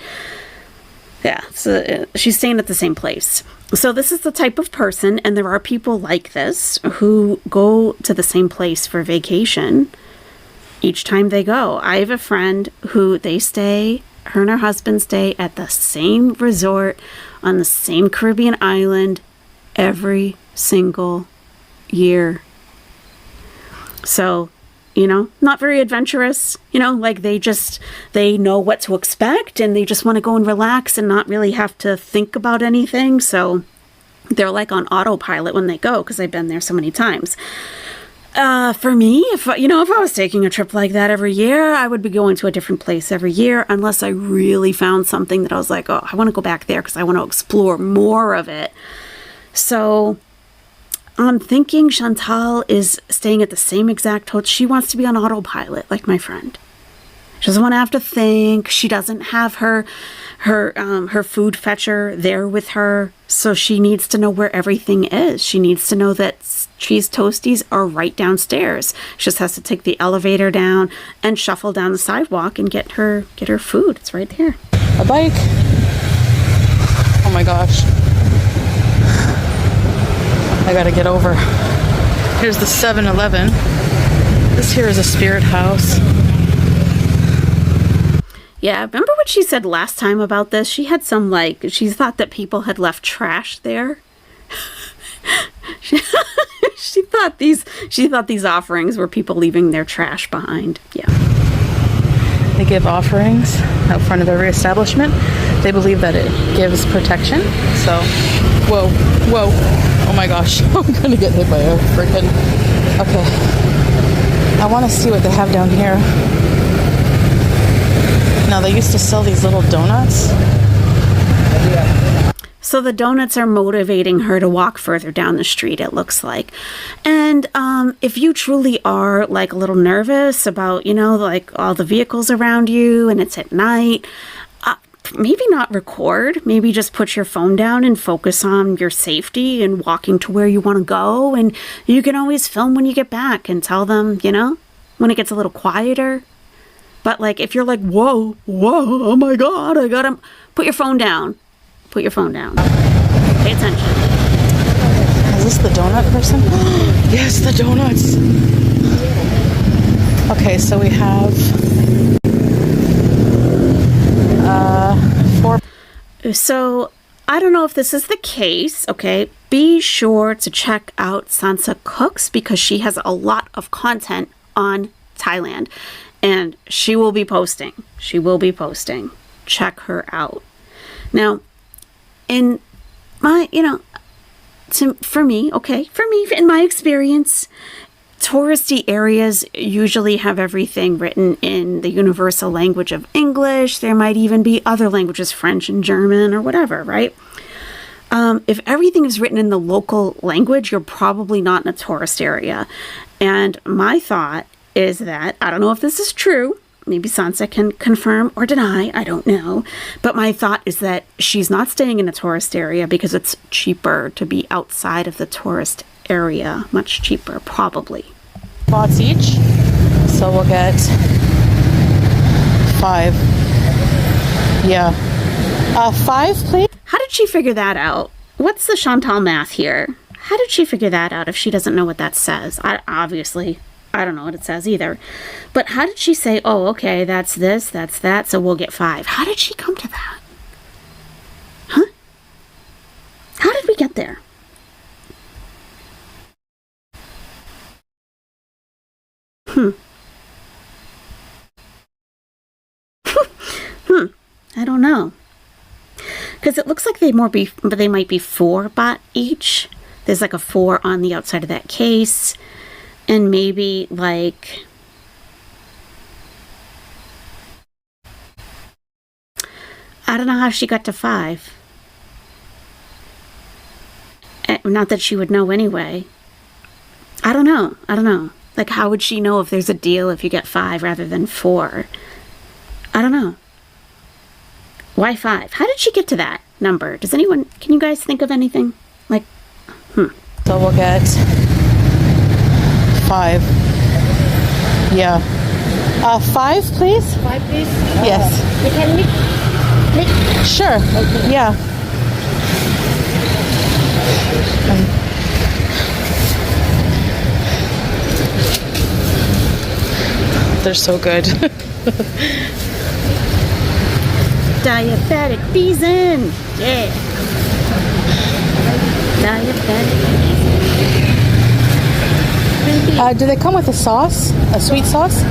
Yeah, so she's staying at the same place. So this is the type of person, and there are people like this who go to the same place for vacation each time they go. I have a friend who her and her husband stay at the same resort on the same Caribbean island every single year. So, not very adventurous, like they know what to expect and they just want to go and relax and not really have to think about anything. So they're like on autopilot when they go, because I've been there so many times. For me, if I was taking a trip like that every year, I would be going to a different place every year, unless I really found something that I was like, oh, I want to go back there because I want to explore more of it. So I'm thinking Chantal is staying at the same exact hotel. She wants to be on autopilot, like my friend. She doesn't want to have to think. She doesn't have her food fetcher there with her, so she needs to know where everything is. She needs to know that cheese toasties are right downstairs. She just has to take the elevator down and shuffle down the sidewalk and get her food. It's right there. A bike. Oh my gosh. I gotta get over. Here's the 7-Eleven. This here is a spirit house. Yeah, remember what she said last time about this? She had she thought that people had left trash there. She thought these offerings were people leaving their trash behind. Yeah. They give offerings out front of every establishment. They believe that it gives protection. So, whoa. Oh my gosh, I'm gonna get hit by a freaking. Okay. I want to see what they have down here. Now, they used to sell these little donuts. So the donuts are motivating her to walk further down the street, it looks like. And if you truly are like a little nervous about, like all the vehicles around you and it's at night, maybe not record. Maybe just put your phone down and focus on your safety and walking to where you want to go. And you can always film when you get back and tell them, when it gets a little quieter. But like, if you're like, whoa, oh my God, I got him. Put your phone down. Put your phone down. Pay attention. Is this the donut person? Yes, the donuts. Okay, so we have 4. So I don't know if this is the case, okay? Be sure to check out Sansa Cooks because she has a lot of content on Thailand and she will be posting. She will be posting. Check her out. Now, in my, for me, in my experience, touristy areas usually have everything written in the universal language of English. There might even be other languages, French and German or whatever, right? If everything is written in the local language, you're probably not in a tourist area. And my thought is that, I don't know if this is true, maybe Sansa can confirm or deny, I don't know. But my thought is that she's not staying in a tourist area because it's cheaper to be outside of the tourist area. Much cheaper, probably. Spots each. So we'll get 5. Yeah. 5, please. How did she figure that out? What's the Chantal math here? How did she figure that out if she doesn't know what that says? Obviously, I don't know what it says either. But how did she say, oh, okay, that's this, that's that, so we'll get 5? How did she come to that? Huh? How did we get there? I don't know. Because it looks like they might be 4 baht each. There's like a 4 on the outside of that case. And maybe like... I don't know how she got to 5. Not that she would know anyway. I don't know. Like, how would she know if there's a deal if you get 5 rather than 4? I don't know. Why 5? How did she get to that number? Can you guys think of anything? Like, So we'll get 5. Yeah. 5, please? 5 please? Yes. You can mix. Sure. Okay. Yeah. They're so good. diabetic season! Yeah! Diabetic season. Do they come with a sauce? A sweet sauce?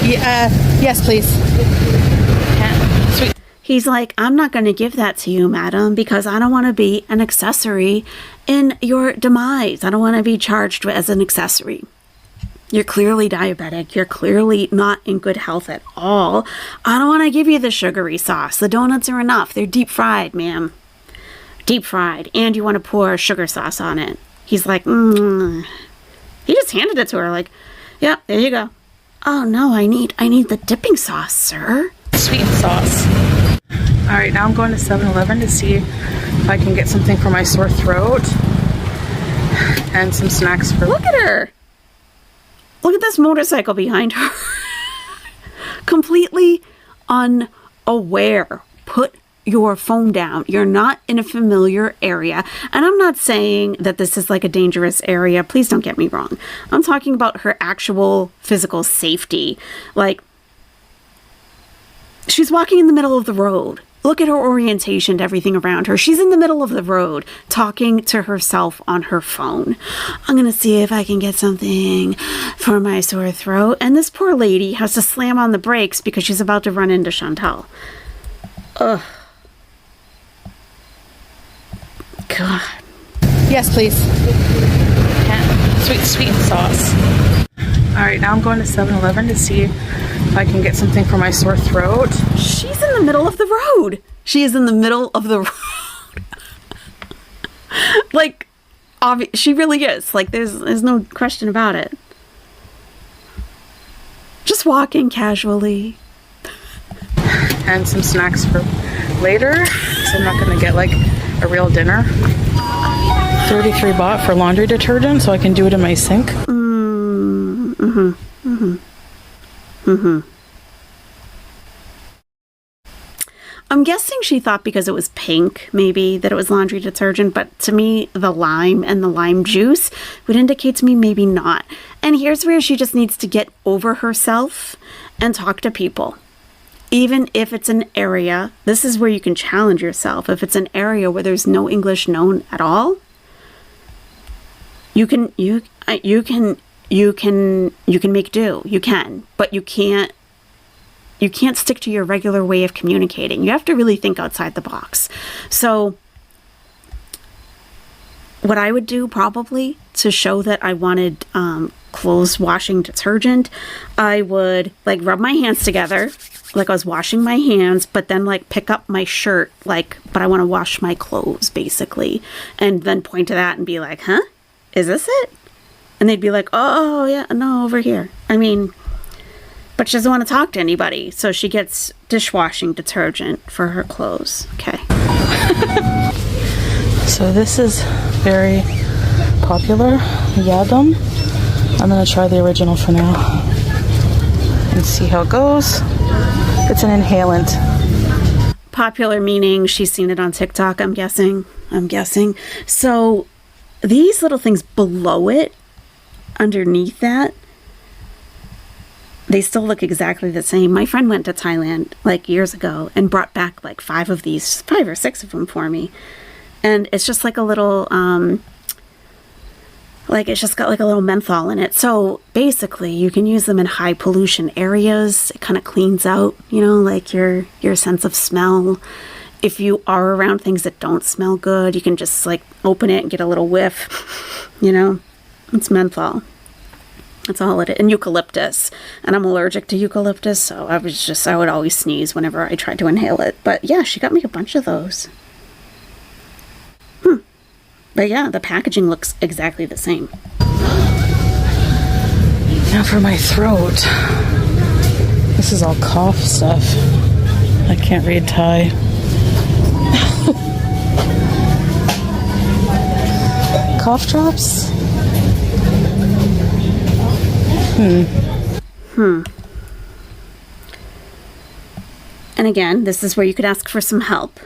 Yeah. Yes, please. Sweet. He's like, I'm not going to give that to you, madam, because I don't want to be an accessory in your demise. I don't want to be charged as an accessory. You're clearly diabetic. You're clearly not in good health at all. I don't want to give you the sugary sauce. The donuts are enough. They're deep fried, ma'am. Deep fried. And you want to pour sugar sauce on it. He's like, He just handed it to her like, yeah, there you go. Oh, no, I need the dipping sauce, sir. Sweet sauce. All right, now I'm going to 7-Eleven to see if I can get something for my sore throat and some snacks for... Look at her. Look at this motorcycle behind her. Completely unaware. Put your phone down. You're not in a familiar area. And I'm not saying that this is like a dangerous area. Please don't get me wrong. I'm talking about her actual physical safety. Like, she's walking in the middle of the road. Look at her orientation to everything around her. She's in the middle of the road talking to herself on her phone. I'm going to see if I can get something for my sore throat. And this poor lady has to slam on the brakes because she's about to run into Chantal. Ugh. God. Yes, please. Sweet sauce. All right, now I'm going to 7-Eleven to see if I can get something for my sore throat. She's in the middle of the road. She is in the middle of the road. Like, she really is. Like, there's no question about it. Just walking casually. And some snacks for later. So I'm not going to get like a real dinner. 33 baht for laundry detergent so I can do it in my sink. I'm guessing she thought because it was pink, maybe, that it was laundry detergent. But to me, the lime and the lime juice would indicate to me maybe not. And here's where she just needs to get over herself and talk to people. Even if it's an area, this is where you can challenge yourself. If it's an area where there's no English known at all, you can make do. You can, but you can't stick to your regular way of communicating. You have to really think outside the box. So what I would do probably to show that I wanted clothes washing detergent, I would like rub my hands together like I was washing my hands, but then like pick up my shirt, like, but I want to wash my clothes basically. And then point to that and be like, huh? Is this it? And they'd be like, oh yeah, no, over here. I mean, but she doesn't want to talk to anybody. So she gets dishwashing detergent for her clothes. Okay. So this is very popular, Yadam. I'm going to try the original for now and see how it goes. It's an inhalant. Popular meaning she's seen it on TikTok, I'm guessing. So these little things below it, underneath that, they still look exactly the same. My friend went to Thailand like years ago and brought back like 5 or 6 of them for me. And it's just like a little, it's just got like a little menthol in it. So basically you can use them in high pollution areas. It kind of cleans out, like your sense of smell. If you are around things that don't smell good, you can just like open it and get a little whiff, it's menthol. That's all it is. And eucalyptus. And I'm allergic to eucalyptus, so I would always sneeze whenever I tried to inhale it. But yeah, she got me a bunch of those. But yeah, the packaging looks exactly the same. Now for my throat. This is all cough stuff. I can't read Thai. Cough drops? And again, this is where you could ask for some help,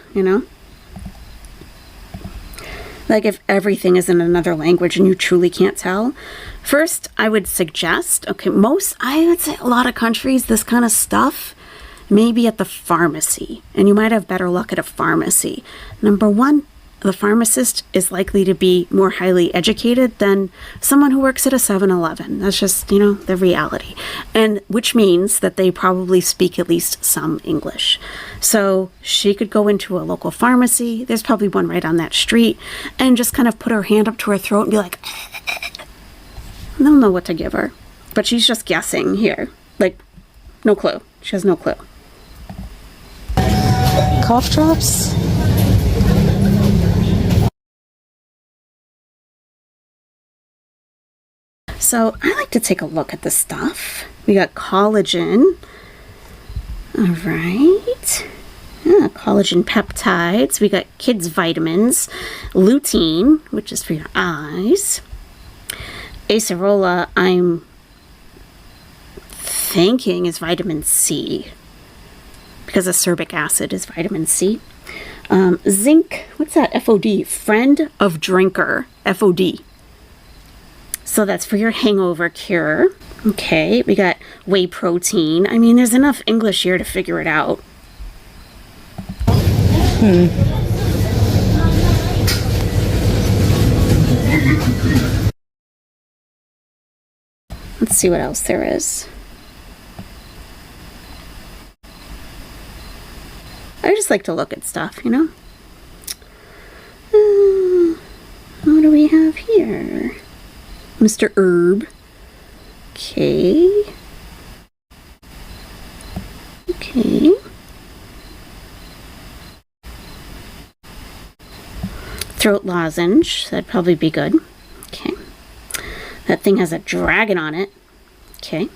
Like if everything is in another language and you truly can't tell. First, I would suggest, I would say a lot of countries, this kind of stuff, maybe at the pharmacy. And you might have better luck at a pharmacy. Number one, the pharmacist is likely to be more highly educated than someone who works at a 7-Eleven. That's just, the reality. And which means that they probably speak at least some English. So she could go into a local pharmacy. There's probably one right on that street, and just kind of put her hand up to her throat and be like, they'll know what to give her. But she's just guessing here. Like, no clue. She has no clue. Cough drops? So I like to take a look at the stuff. We got collagen. All right. Collagen peptides. We got kids vitamins. Lutein, which is for your eyes. Acerola, I'm thinking is vitamin C, because ascorbic acid is vitamin C. Zinc, what's that? FOD, friend of drinker, FOD. So that's for your hangover cure. Okay, we got whey protein. I mean, there's enough English here to figure it out. Let's see what else there is. I just like to look at stuff, What do we have here? Mr. Herb. Okay. Throat lozenge. That'd probably be good. Okay. That thing has a dragon on it. Okay.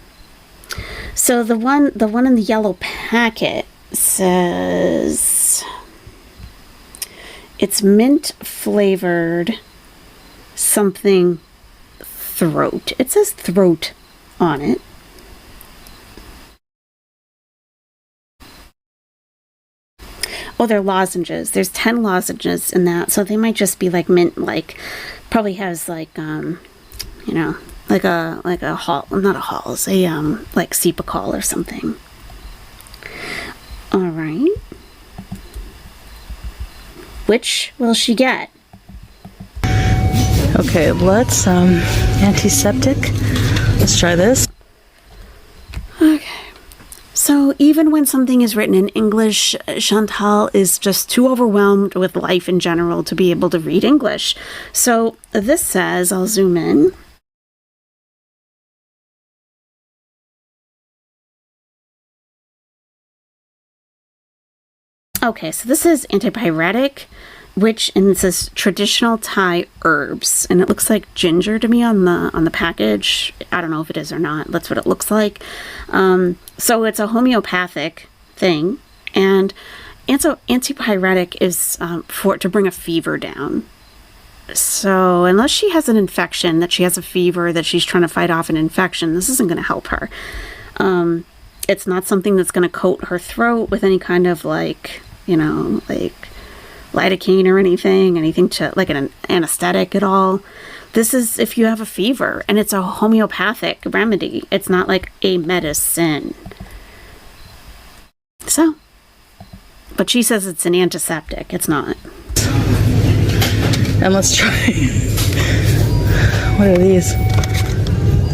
So the one in the yellow packet says it's mint flavored something throat. It says throat on it. Oh, they're lozenges. There's 10 lozenges in that, so they might just be like mint, like probably has like you know, like a hall, not a halls, a like Cepacol or something. All right. Which will she get? Okay, let's antiseptic. Let's try this. Okay. So even when something is written in English, Chantal is just too overwhelmed with life in general to be able to read English. So this says, I'll zoom in. Okay, so this is antipyretic, and it says traditional Thai herbs, and it looks like ginger to me on the package. I don't know if it is or not. That's what it looks like. So it's a homeopathic thing, and antipyretic is to bring a fever down. So unless she has an infection, that she has a fever, that she's trying to fight off an infection, this isn't going to help her. It's not something that's going to coat her throat with any kind of like, you know, like lidocaine or anything to like an anesthetic at all. This is if you have a fever, and it's a homeopathic remedy. It's not like a medicine. So, but she says it's an antiseptic. It's not. And let's try. What are these?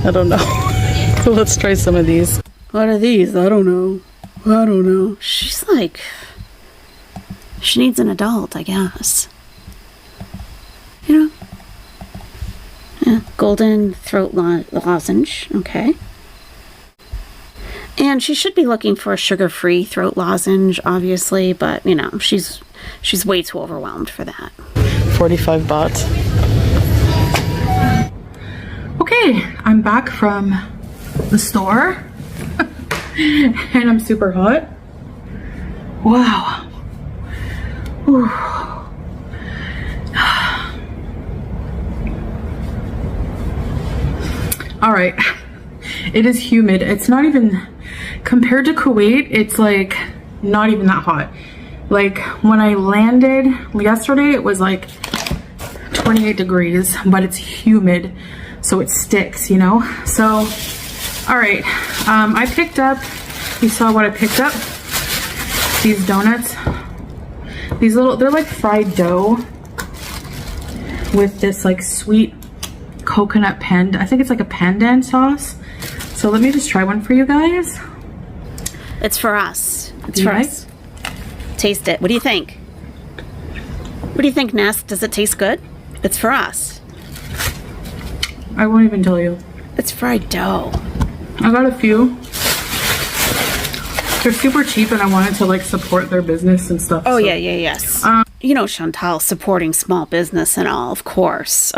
I don't know. Let's try some of these. What are these? I don't know. She's like, she needs an adult, I guess. You know? Yeah, golden throat lozenge. Okay. And she should be looking for a sugar-free throat lozenge, obviously, but, you know, she's way too overwhelmed for that. 45 baht. Okay, I'm back from the store. And I'm super hot. Wow. Whew. All right. It is humid. It's not even, compared to Kuwait, it's like not even that hot. Like when I landed yesterday, it was like 28 degrees, but it's humid, so it sticks, you know? So, all right. I picked up, you saw what I picked up? These donuts. These little, they're like fried dough with this like sweet coconut I think it's like a pandan sauce. So let me just try one for you guys. It's for us. It's for us. Taste it. What do you think? What do you think, Nest? Does it taste good? It's for us. I won't even tell you. It's fried dough. I got a few. They're super cheap, and I wanted to like support their business and stuff. Oh, so. yes. You know, Chantal supporting small business and all, of course.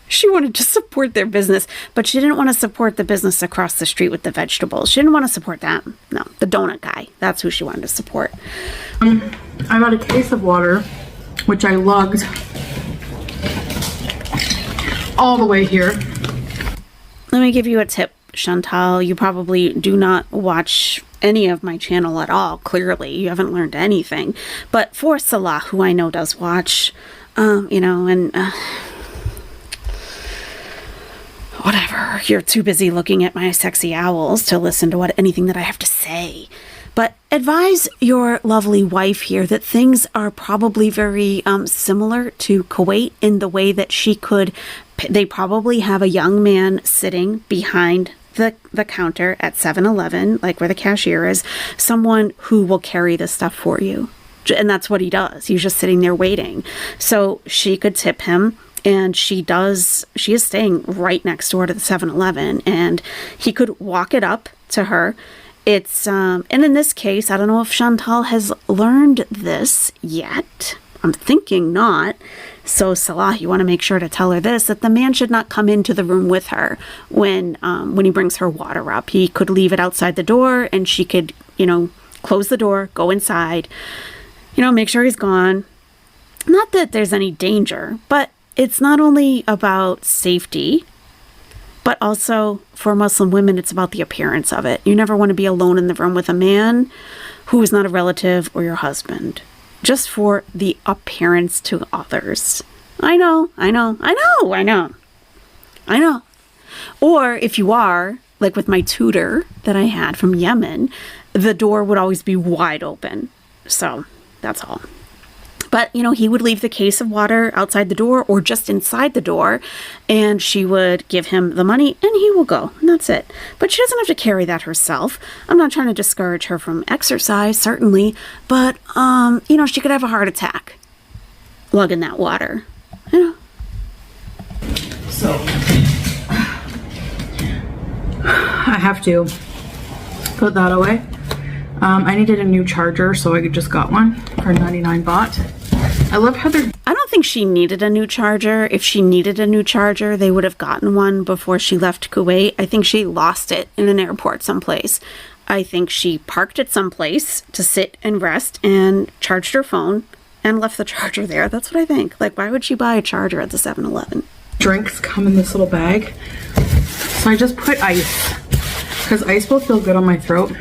She wanted to support their business, but she didn't want to support the business across the street with the vegetables. She didn't want to support them. No, the donut guy. That's who she wanted to support. I got a case of water, which I lugged all the way here. Let me give you a tip, Chantal. You probably do not watch any of my channel at all, clearly. You haven't learned anything. But for Salah, who I know does watch, you know, and... whatever, you're too busy looking at my sexy owls to listen to anything that I have to say. But advise your lovely wife here that things are probably very similar to Kuwait in the way that they probably have a young man sitting behind the counter at 7-Eleven, like where the cashier is, someone who will carry the stuff for you. And that's what he does. He's just sitting there waiting. So she could tip him. And she is staying right next door to the 7-Eleven, and he could walk it up to her. It's, and in this case, I don't know if Chantal has learned this yet. I'm thinking not. So Salah, you want to make sure to tell her this, that the man should not come into the room with her when he brings her water up. He could leave it outside the door, and she could, you know, close the door, go inside, you know, make sure he's gone. Not that there's any danger, but it's not only about safety, but also for Muslim women, it's about the appearance of it. You never want to be alone in the room with a man who is not a relative or your husband, just for the appearance to others. I know. Or if you are, like with my tutor that I had from Yemen, the door would always be wide open. So that's all. But, he would leave the case of water outside the door or just inside the door, and she would give him the money and he will go, and that's it. But she doesn't have to carry that herself. I'm not trying to discourage her from exercise, certainly, but, she could have a heart attack lugging that water. So, I have to put that away. I needed a new charger, so I just got one for 99 baht. I love how they're... I don't think she needed a new charger. If she needed a new charger, they would have gotten one before she left Kuwait. I think she lost it in an airport someplace. I think she parked it someplace to sit and rest and charged her phone and left the charger there. That's what I think. Like, why would she buy a charger at the 7-Eleven? Drinks come in this little bag. So I just put ice, because ice will feel good on my throat.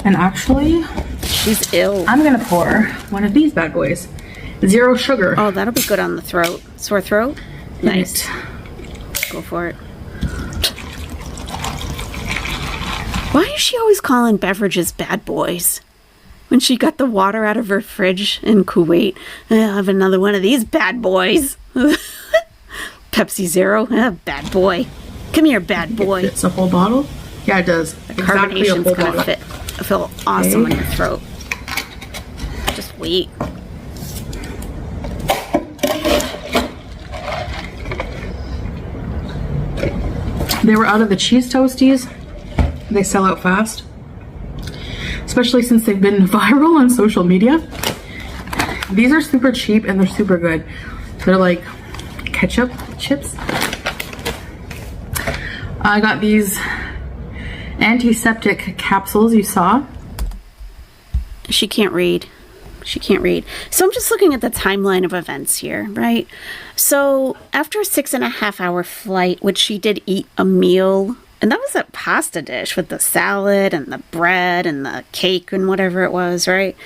And actually, she's ill. I'm gonna pour one of these bad boys. 0 sugar. Oh, that'll be good on the throat. Sore throat? Nice. Go for it. Why is she always calling beverages bad boys? When she got the water out of her fridge in Kuwait, I'll have another one of these bad boys. Pepsi Zero, bad boy. Come here, bad boy. It's a whole bottle? Yeah, it does. Exactly a whole bottle. I feel awesome in your throat. Just wait. They were out of the cheese toasties. They sell out fast, especially since they've been viral on social media. These are super cheap and they're super good. They're like ketchup chips. I got these antiseptic capsules you saw. She can't read. So I'm just looking at the timeline of events here, right? So after a 6.5-hour flight, which she did eat a meal, and that was a pasta dish with the salad and the bread and the cake and whatever it was, right?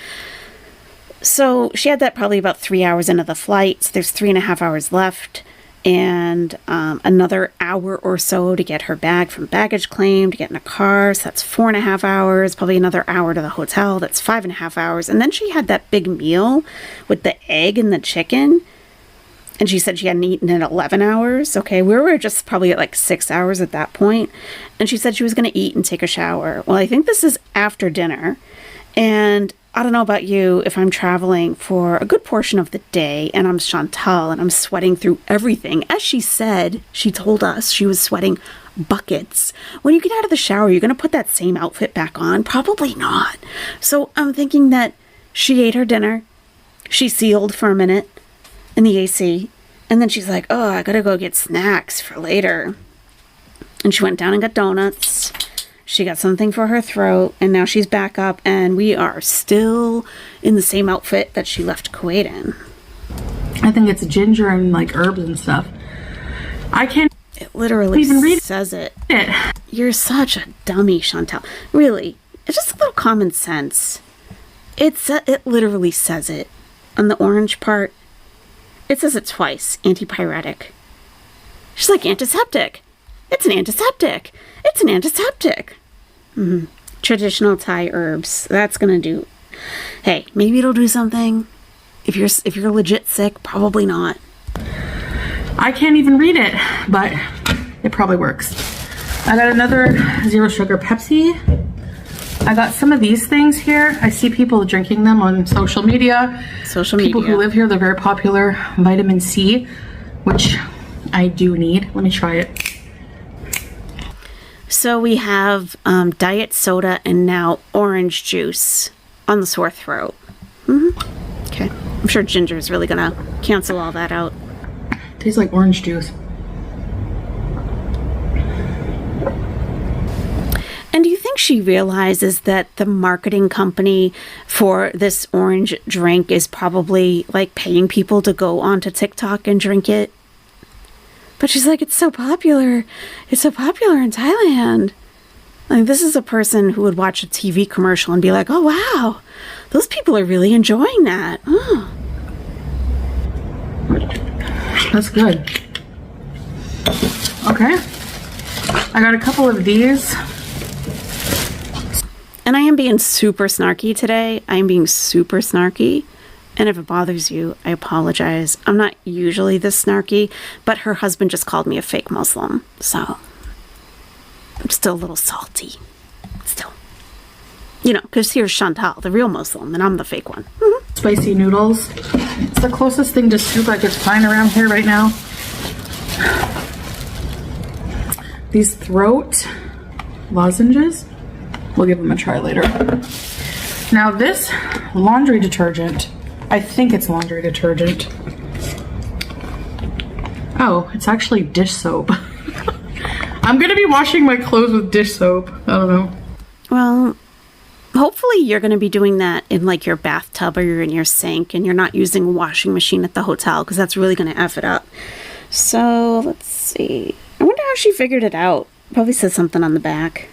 So she had that probably about 3 hours into the flight. So there's 3.5 hours left. And another hour or so to get her bag from baggage claim, to get in a car. So that's 4.5 hours, probably another hour to the hotel. That's 5.5 hours. And then she had that big meal with the egg and the chicken. And she said she hadn't eaten in 11 hours. Okay, we were just probably at like 6 hours at that point. And she said she was going to eat and take a shower. Well, I think this is after dinner. And I don't know about you, if I'm traveling for a good portion of the day and I'm Chantal and I'm sweating through everything. As she said, she told us she was sweating buckets. When you get out of the shower, you're going to put that same outfit back on? Probably not. So I'm thinking that she ate her dinner. She sealed for a minute in the AC. And then she's like, oh, I got to go get snacks for later. And she went down and got donuts. She got something for her throat, and now she's back up, and we are still in the same outfit that she left Kuwait in. I think it's ginger and like herbs and stuff. I can't It literally even read says it. it. You're such a dummy, Chantal. Really, it's just a little common sense. It literally says it. On the orange part, it says it twice. Antipyretic. She's like, antiseptic. It's an antiseptic. It's an antiseptic. Traditional Thai herbs. That's gonna do. Hey, maybe it'll do something. If you're legit sick, probably not. I can't even read it, but it probably works. I got another 0 sugar Pepsi. I got some of these things here. I see people drinking them on social media. People who live here, they're very popular. Vitamin C, which I do need. Let me try it. So we have diet soda and now orange juice on the sore throat. Okay. I'm sure ginger is really gonna cancel all that out. Tastes like orange juice. And do you think she realizes that the marketing company for this orange drink is probably like paying people to go onto TikTok and drink it? But she's like, it's so popular. It's so popular in Thailand. Like, this is a person who would watch a TV commercial and be like, oh, wow, those people are really enjoying that. Oh. That's good. Okay. I got a couple of these. And I am being super snarky today. I am being super snarky. And if it bothers you, I apologize. I'm not usually this snarky, but her husband just called me a fake Muslim. So I'm still a little salty. Still. You know, because here's Chantal, the real Muslim, and I'm the fake one. Mm-hmm. Spicy noodles. It's the closest thing to soup I could find around here right now. These throat lozenges. We'll give them a try later. Now this laundry detergent, I think it's laundry detergent. Oh, it's actually dish soap. I'm gonna be washing my clothes with dish soap. I don't know. Well, hopefully you're going to be doing that in like your bathtub or you're in your sink and you're not using a washing machine at the hotel because that's really going to F it up. So let's see. I wonder how she figured it out. Probably said something on the back.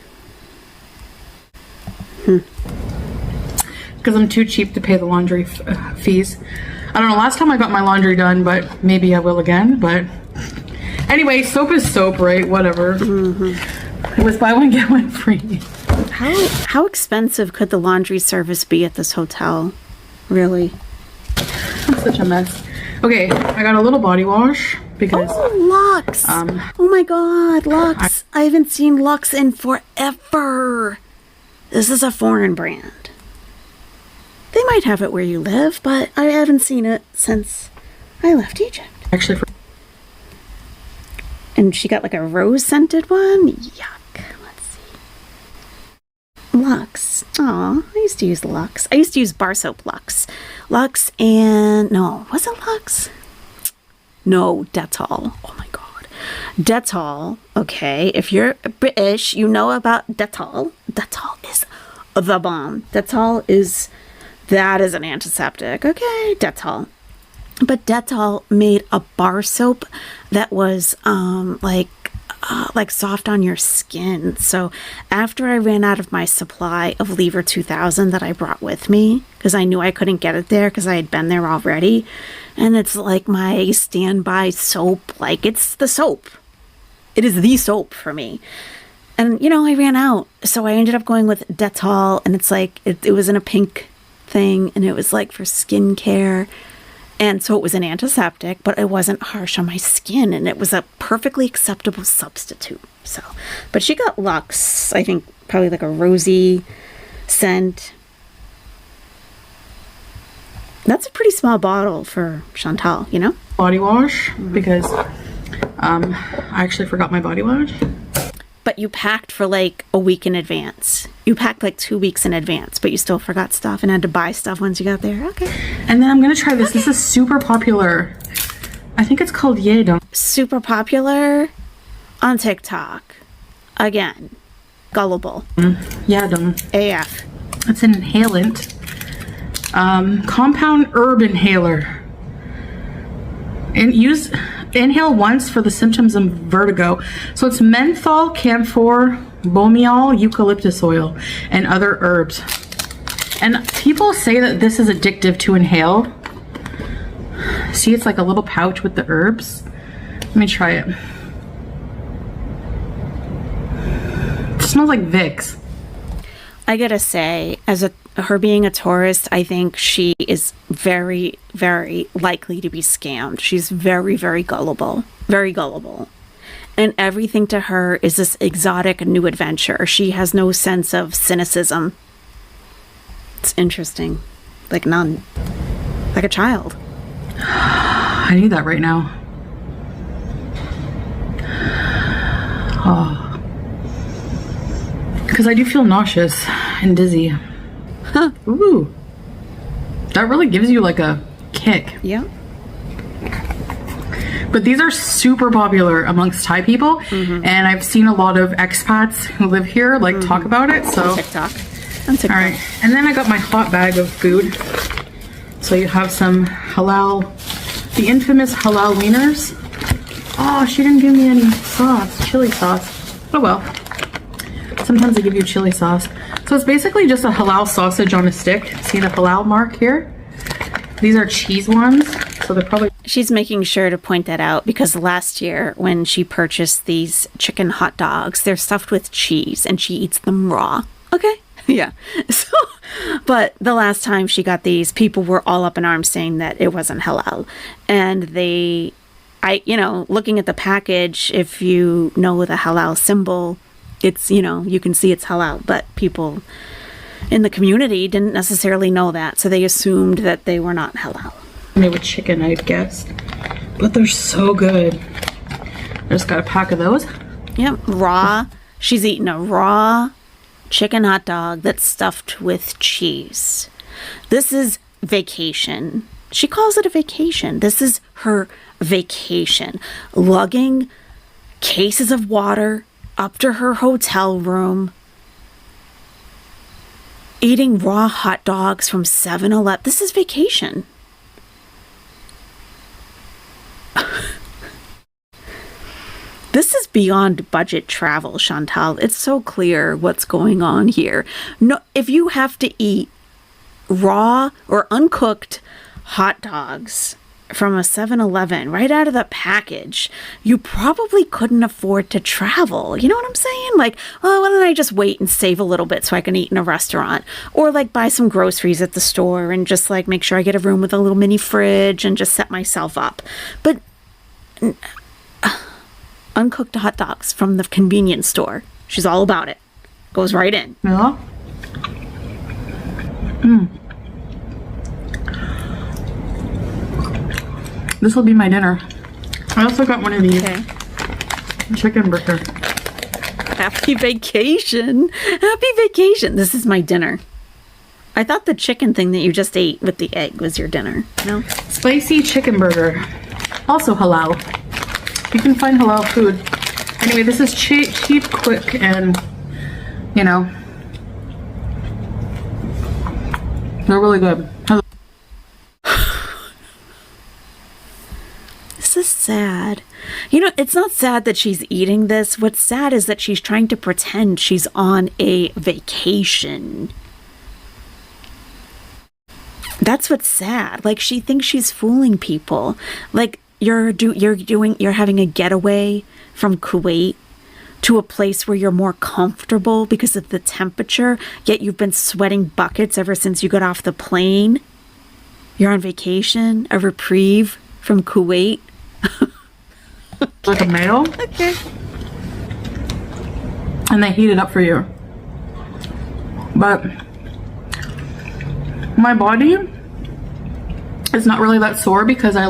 Because I'm too cheap to pay the laundry fees. I don't know, last time I got my laundry done, but maybe I will again. But anyway, soap is soap, right? Whatever. Mm-hmm. It was buy one, get one free. How expensive could the laundry service be at this hotel? Really? I'm such a mess. Okay, I got a little body wash because... Oh, Lux! Oh my god, Lux! I haven't seen Lux in forever. This is a foreign brand. They might have it where you live, but I haven't seen it since I left Egypt. Actually, and she got like a rose-scented one? Yuck. Let's see. Lux. Aw, I used to use Lux. I used to use bar soap Lux. Lux and... No, was it Lux? No, Dettol. Oh my god. Dettol, okay. If you're British, you know about Dettol. Dettol is the bomb. Dettol is... That is an antiseptic. Okay, Dettol. But Dettol made a bar soap that was like soft on your skin. So after I ran out of my supply of Lever 2000 that I brought with me, because I knew I couldn't get it there because I had been there already, and it's like my standby soap, like it's the soap. It is the soap for me. And, you know, I ran out. So I ended up going with Dettol, and it's like, it was in a pink thing, and it was like for skincare. And so it was an antiseptic, but it wasn't harsh on my skin, and it was a perfectly acceptable substitute. So, but she got Lux, I think probably like a rosy scent. That's a pretty small bottle for Chantal, you know? body wash because I actually forgot my body wash. But you packed for like a week in advance. You packed like 2 weeks in advance, but you still forgot stuff and had to buy stuff once you got there. Okay. And then I'm going to try this. Okay. This is super popular. I think it's called Yedam. Super popular on TikTok. Again, gullible. Yedam. AF. It's an inhalant. Compound herb inhaler. And inhale once for the symptoms of vertigo. So it's menthol, camphor, bomiol, eucalyptus oil, and other herbs. And people say that this is addictive to inhale. See, it's like a little pouch with the herbs. Let me try it. It smells like Vicks. I gotta say, as her being a tourist, I think she is very, very likely to be scammed. She's very, very gullible. Very gullible. And everything to her is this exotic new adventure. She has no sense of cynicism. It's interesting. Like none. Like a child. I need that right now. Oh. Because I do feel nauseous and dizzy. Huh. Ooh. That really gives you like a kick. Yeah. But these are super popular amongst Thai people. And I've seen a lot of expats who live here like talk about it. So On TikTok. On TikTok. All right. And then I got my hot bag of food. So you have some halal, the infamous halal wieners. Oh, she didn't give me any sauce, chili sauce. Oh well. Sometimes they give you chili sauce. So it's basically just a halal sausage on a stick. See the halal mark here? These are cheese ones, so they're probably... She's making sure to point that out because last year when she purchased these chicken hot dogs, they're stuffed with cheese and she eats them raw. Okay? Yeah. So, but the last time she got these, people were all up in arms saying that it wasn't halal. And looking at the package, if you know the halal symbol, it's, you can see it's halal, but people in the community didn't necessarily know that. So they assumed that they were not halal. Made with chicken, I'd guessed. But they're so good. I just got a pack of those. Yep, raw. She's eating a raw chicken hot dog that's stuffed with cheese. This is vacation. She calls it a vacation. This is her vacation. Lugging cases of water up to her hotel room. Eating raw hot dogs from 7-Eleven. This is vacation. This is beyond budget travel, Chantal. It's so clear what's going on here. No, if you have to eat raw or uncooked hot dogs from a 7-Eleven right out of the package, you probably couldn't afford to travel. You know what I'm saying? Like, oh, why don't I just wait and save a little bit so I can eat in a restaurant? Or like buy some groceries at the store and just like make sure I get a room with a little mini fridge and just set myself up. But uncooked hot dogs from the convenience store. She's all about it. Goes right in. Yeah. This will be my dinner. I also got one of these. Okay. Chicken burger. Happy vacation. Happy vacation. This is my dinner. I thought the chicken thing that you just ate with the egg was your dinner. No? Spicy chicken burger. Also halal. You can find halal food. Anyway, this is cheap, quick, and, they're really good. This is sad. It's not sad that she's eating this. What's sad is that she's trying to pretend she's on a vacation. That's what's sad. Like, she thinks she's fooling people. Like, you're having a getaway from Kuwait to a place where you're more comfortable because of the temperature, yet you've been sweating buckets ever since you got off the plane. You're on vacation, a reprieve from Kuwait. Like a mayo. Okay. And they heat it up for you. But my body is not really that sore because I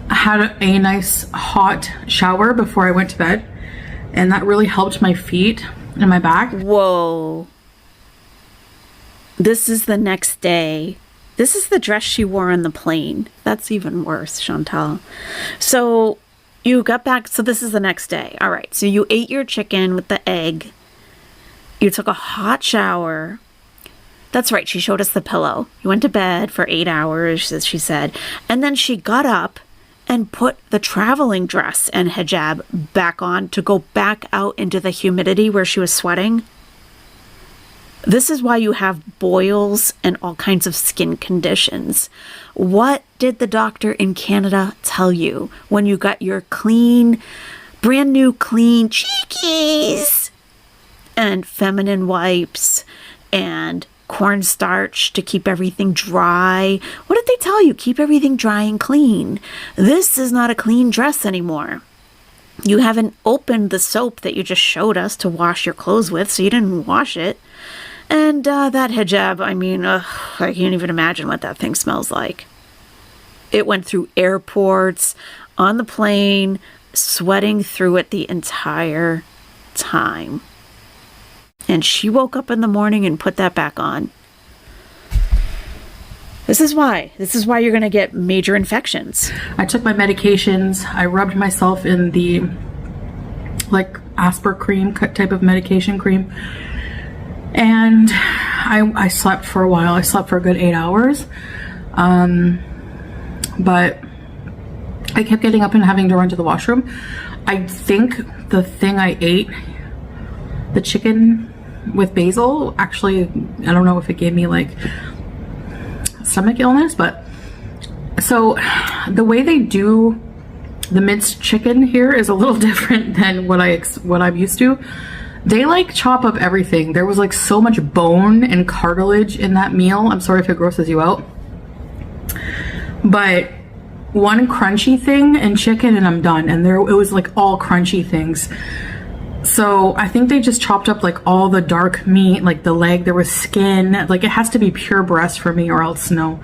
had a nice hot shower before I went to bed, and that really helped my feet and my back. Whoa. This is the next day. This is the dress she wore on the plane. That's even worse, Chantal. So you got back. So this is the next day. All right. So you ate your chicken with the egg. You took a hot shower. That's right. She showed us the pillow. You went to bed for 8 hours, as she said. And then she got up and put the traveling dress and hijab back on to go back out into the humidity where she was sweating. This is why you have boils and all kinds of skin conditions. What did the doctor in Canada tell you when you got your brand new clean cheekies and feminine wipes and cornstarch to keep everything dry? What did they tell you? Keep everything dry and clean. This is not a clean dress anymore. You haven't opened the soap that you just showed us to wash your clothes with, so you didn't wash it. And that hijab, I can't even imagine what that thing smells like. It went through airports, on the plane, sweating through it the entire time. And she woke up in the morning and put that back on. This is why. This is why you're going to get major infections. I took my medications. I rubbed myself in the Asper cream type of medication cream. And I slept for a while. I slept for a good 8 hours. But I kept getting up and having to run to the washroom. I think the thing I ate, the chicken with basil, actually, I don't know if it gave me like stomach illness, but so the way they do the minced chicken here is a little different than what I'm used to. They like chop up everything. There was like so much bone and cartilage in that meal. I'm sorry if it grosses you out, but one crunchy thing and chicken and I'm done. And it was like all crunchy things. So I think they just chopped up like all the dark meat, like the leg, there was skin, like it has to be pure breast for me or else no.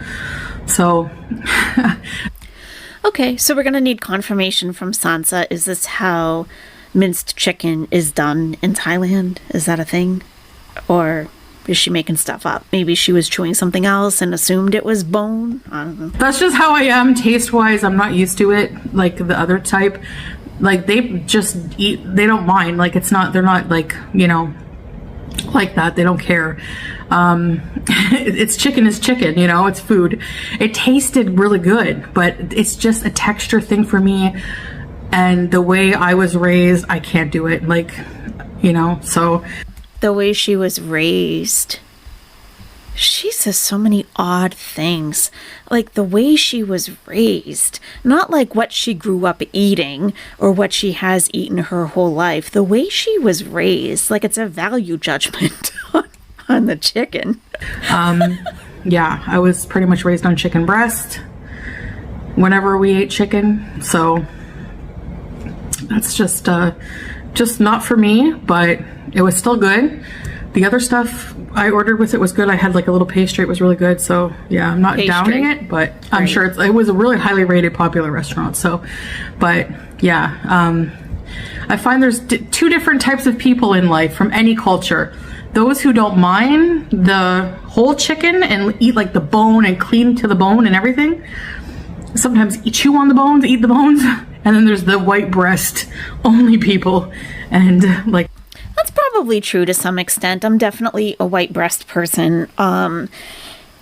So Okay, so we're going to need confirmation from Sansa. Is this how minced chicken is done in Thailand? Is that a thing? Or is she making stuff up? Maybe she was chewing something else and assumed it was bone. I don't know. That's just how I am taste-wise. I'm not used to it like the other type. Like they just eat, they don't mind. Like it's not, they're not like, you know, like that. They don't care. It's chicken is chicken, you know, it's food. It tasted really good, but it's just a texture thing for me. And the way I was raised, I can't do it. Like, you know, so. The way she was raised. She says so many odd things. Like the way she was raised. Not like what she grew up eating or what she has eaten her whole life. The way she was raised. Like it's a value judgment on the chicken. Yeah, I was pretty much raised on chicken breast whenever we ate chicken. So that's just not for me, but it was still good. The other stuff I ordered with it was good. I had like a little pastry. It was really good. So yeah, I'm not downing it, but I'm sure it was a really highly rated, popular restaurant. So, but yeah, I find there's two different types of people in life from any culture. Those who don't mind the whole chicken and eat like the bone and clean to the bone and everything. Sometimes chew on the bones, eat the bones. And then there's the white breast only people. And like, that's probably true to some extent. I'm definitely a white breast person.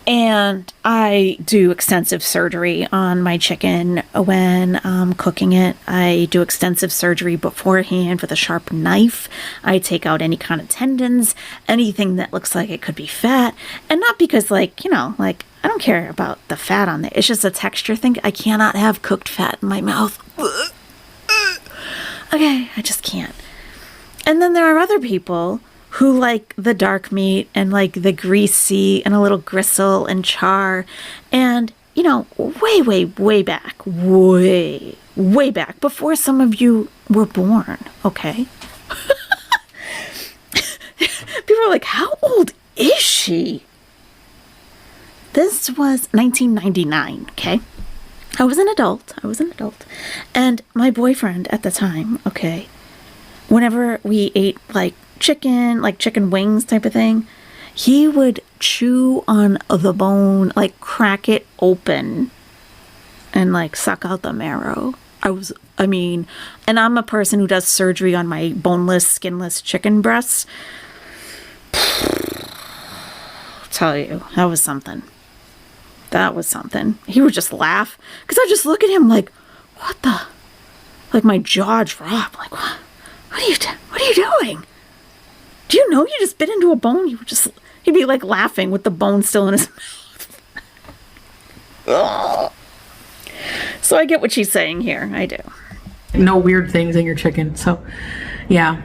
And I do extensive surgery on my chicken when cooking it. I do extensive surgery beforehand with a sharp knife. I take out any kind of tendons, anything that looks like it could be fat. And not because like, you know, like I don't care about the fat on there. It's just a texture thing. I cannot have cooked fat in my mouth. Okay, I just can't. And then there are other people who like the dark meat and like the greasy and a little gristle and char. And, you know, way back, way back before some of you were born, okay? People are like, how old is she? This was 1999, okay? I was an adult. And my boyfriend at the time, okay, whenever we ate like chicken wings type of thing, he would chew on the bone, like crack it open and like suck out the marrow. And I'm a person who does surgery on my boneless, skinless chicken breasts. I'll tell you, that was something. He would just laugh because I just look at him like, what the? Like my jaw dropped. Like, what are you doing? Do you know you just bit into a bone? He'd be like laughing with the bone still in his mouth. So I get what she's saying here. I do. No weird things in your chicken. So yeah,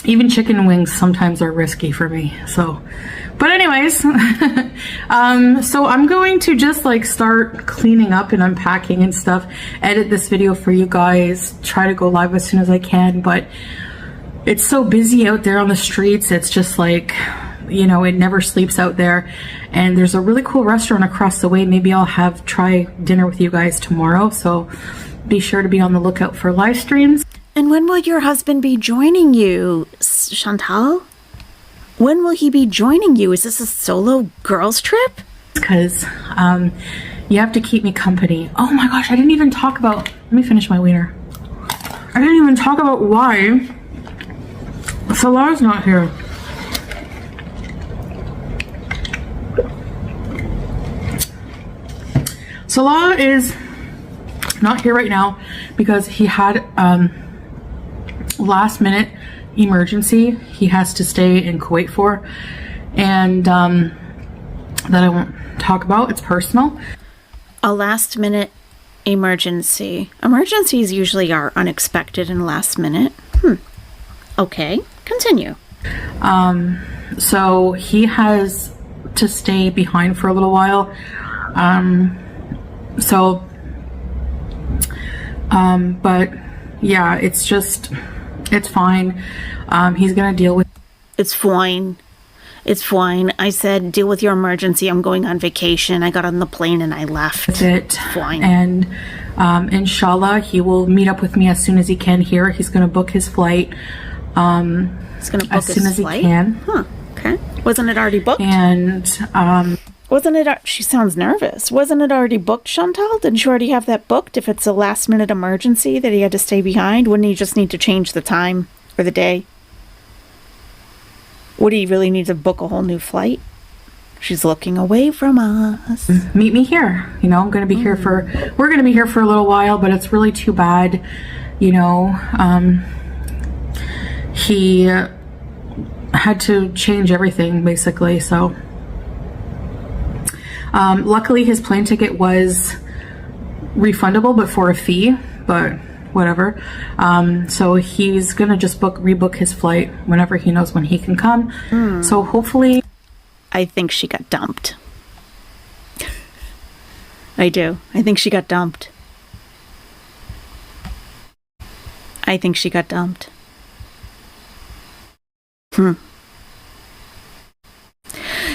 even chicken wings sometimes are risky for me. So, but anyways, so I'm going to just like start cleaning up and unpacking and stuff, edit this video for you guys, try to go live as soon as I can, but it's so busy out there on the streets. It's just like, you know, it never sleeps out there. And there's a really cool restaurant across the way. Maybe I'll try dinner with you guys tomorrow. So be sure to be on the lookout for live streams. And when will your husband be joining you, Chantal? When will he be joining you? Is this a solo girls trip? Because you have to keep me company. Oh my gosh, I didn't even talk about, let me finish my wiener. I didn't even talk about why Salah's not here. Salah is not here right now because he had last minute emergency he has to stay in Kuwait for, and that I won't talk about. It's personal. A last minute emergency. Emergencies usually are unexpected and last minute. Okay, continue. So he has to stay behind for a little while. But yeah, it's fine. He's gonna deal with. It's fine. It's fine. I said, deal with your emergency. I'm going on vacation. I got on the plane and I left. It. Fine. And inshallah, he will meet up with me as soon as he can here. He's gonna book his flight. He's gonna book as soon as flight? he can. Huh. Okay. Wasn't it already booked? And Wasn't it? She sounds nervous. Wasn't it already booked, Chantal? Didn't you already have that booked? If it's a last minute emergency that he had to stay behind, wouldn't he just need to change the time or the day? Would he really need to book a whole new flight? She's looking away from us. meet me here. You know, we're going to be here for a little while, but it's really too bad. You know, he had to change everything basically. So, luckily his plane ticket was refundable, but for a fee, but whatever. So he's going to just rebook his flight whenever he knows when he can come. So hopefully. I think she got dumped. I do. I think she got dumped. I think she got dumped.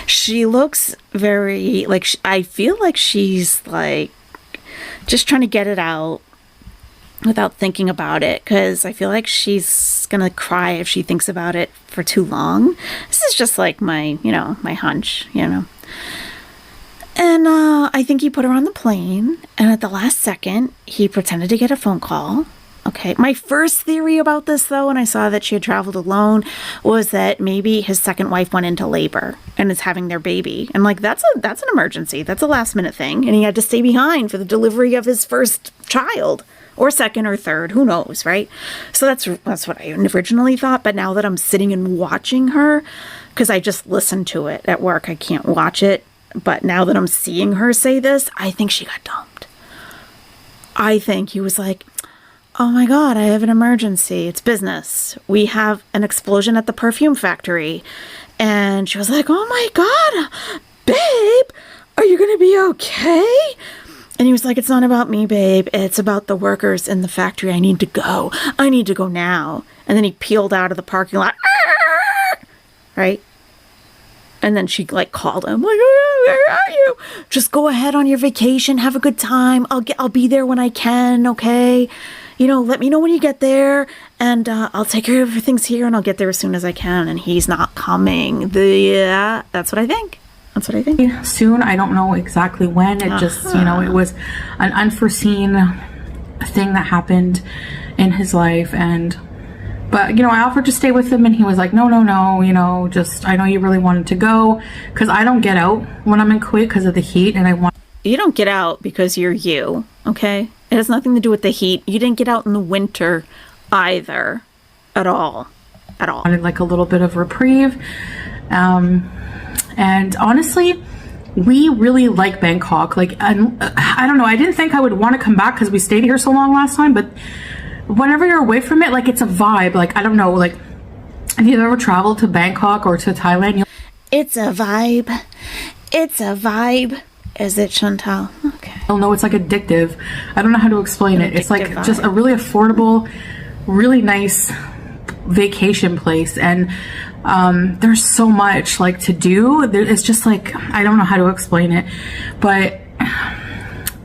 She looks very, like, I feel like she's, like, just trying to get it out without thinking about it, because I feel like she's gonna cry if she thinks about it for too long. This is just like my hunch, And I think he put her on the plane, and at the last second, he pretended to get a phone call. Okay, my first theory about this, though, when I saw that she had traveled alone, was that maybe his second wife went into labor and is having their baby. And, like, that's an emergency. That's a last-minute thing. And he had to stay behind for the delivery of his first child. Or second or third, who knows, right? So that's what I originally thought. But now that I'm sitting and watching her, because I just listened to it at work, I can't watch it. But now that I'm seeing her say this, I think she got dumped. I think he was like, oh my God, I have an emergency. It's business. We have an explosion at the perfume factory. And she was like, oh my God, babe, are you going to be okay? And he was like, it's not about me, babe. It's about the workers in the factory. I need to go. I need to go now. And then he peeled out of the parking lot. Right? And then she, like, called him. Like, oh, where are you? Just go ahead on your vacation. Have a good time. I'll be there when I can, okay? Let me know when you get there. And I'll take care of everything's here. And I'll get there as soon as I can. And he's not coming. That's what I think. That's what I think. Soon, I don't know exactly when. It just, it was an unforeseen thing that happened in his life. But I offered to stay with him and he was like, no, just, I know you really wanted to go. Because I don't get out when I'm in Kuwait because of the heat. And You don't get out because you're you, okay? It has nothing to do with the heat. You didn't get out in the winter either. At all. I wanted like a little bit of reprieve. And honestly, we really like Bangkok. Like, I don't know. I didn't think I would want to come back because we stayed here so long last time. But whenever you're away from it, like, it's a vibe. Like, I don't know. Like, if you've ever traveled to Bangkok or to Thailand, it's a vibe. It's a vibe. Is it, Chantal? Okay. You'll know it's like addictive. I don't know how to explain it. It's like vibe. Just a really affordable, really nice vacation place. And there's so much like to do. It's just like, I don't know how to explain it, but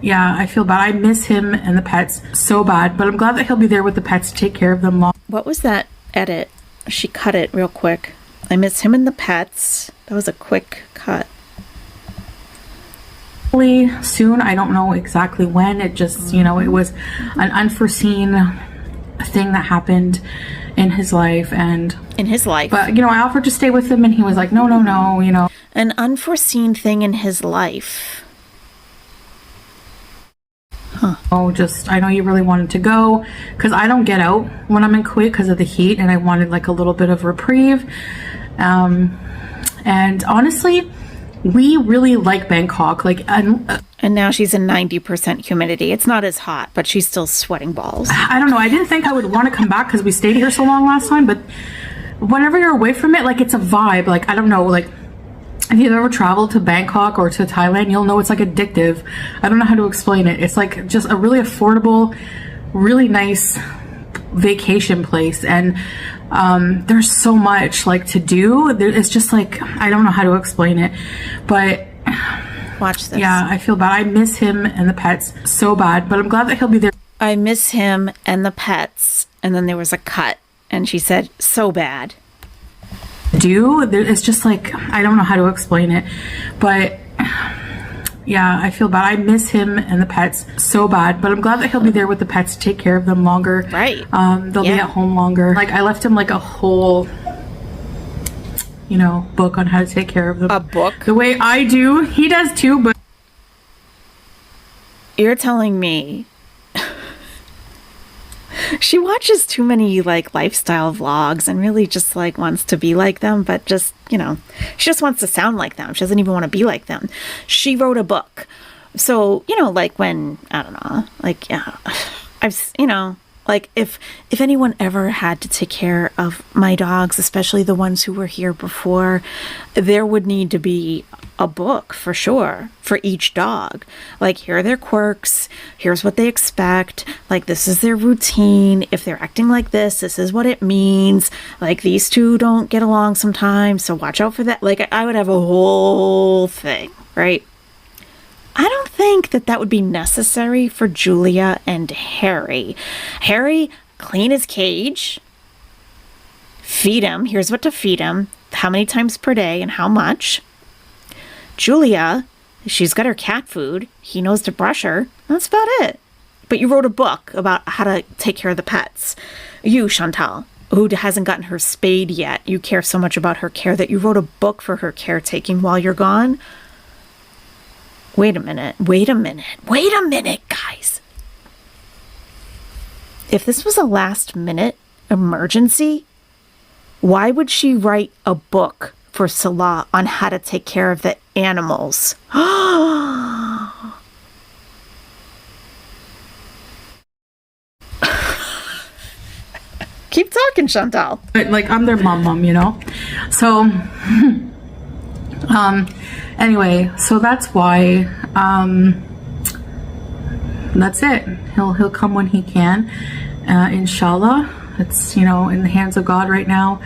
yeah, I feel bad. I miss him and the pets so bad, but I'm glad that he'll be there with the pets to take care of them long. What was that edit? She cut it real quick. I miss him and the pets. That was a quick cut. Soon, I don't know exactly when. It just, it was an unforeseen thing that happened in his life. But I offered to stay with him and he was like, no, an unforeseen thing in his life. Oh, just, I know you really wanted to go, because I don't get out when I'm in Kuwait because of the heat, and I wanted like a little bit of reprieve. And honestly, we really like Bangkok. Like, And now she's in 90% humidity. It's not as hot, but she's still sweating balls. I don't know. I didn't think I would want to come back because we stayed here so long last time, but whenever you're away from it, like, it's a vibe. Like, I don't know, like, if you've ever traveled to Bangkok or to Thailand, you'll know it's like addictive. I don't know how to explain it. It's like just a really affordable, really nice vacation place. And there's so much like to do. It's just like, I don't know how to explain it, but Watch this. yeah, I feel bad. I miss him and the pets so bad, but I'm glad that he'll be there. I miss him and the pets. And then there was a cut. And she said, so bad. It's just like, I don't know how to explain it, but yeah, I feel bad. I miss him and the pets so bad, but I'm glad that he'll be there with the pets to take care of them longer. Right. They'll be at home longer. Like, I left him like a whole, book on how to take care of them. A book? The way I do. He does too, but You're telling me she watches too many like lifestyle vlogs and really just like wants to be like them, but just, she just wants to sound like them. She doesn't even want to be like them. She wrote a book. So, like when, I don't know, like, yeah, like if anyone ever had to take care of my dogs, especially the ones who were here before, there would need to be a book for sure for each dog. Like, here are their quirks, here's what they expect, like, this is their routine, if they're acting like this is what it means, like, these two don't get along sometimes, so watch out for that. Like, I would have a whole thing, right? I don't think that would be necessary for Julia and Harry. Harry, clean his cage, feed him, here's what to feed him, how many times per day and how much. Julia, she's got her cat food. He knows to brush her. That's about it. But you wrote a book about how to take care of the pets. You, Chantal, who hasn't gotten her spayed yet, you care so much about her care that you wrote a book for her caretaking while you're gone. Wait a minute, guys. If this was a last minute emergency, why would she write a book for Salah on how to take care of the animals? Keep talking, Chantal. like, I'm their mom, so anyway, so that's why that's it. He'll come when he can, inshallah. It's in the hands of God right now,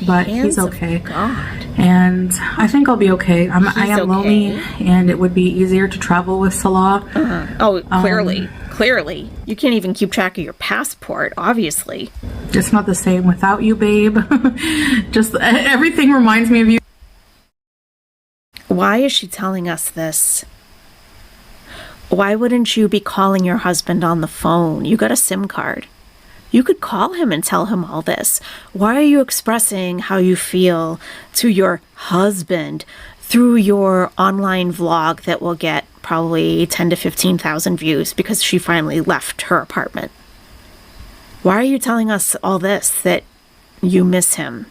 but he's okay. And I think I'll be okay. I am lonely, and it would be easier to travel with Salah. Oh, clearly. You can't even keep track of your passport, obviously. It's not the same without you, babe. Just everything reminds me of you. Why is she telling us this? Why wouldn't you be calling your husband on the phone? You got a SIM card. You could call him and tell him all this. Why are you expressing how you feel to your husband through your online vlog that will get probably 10 to 15,000 views because she finally left her apartment? Why are you telling us all this, that you miss him?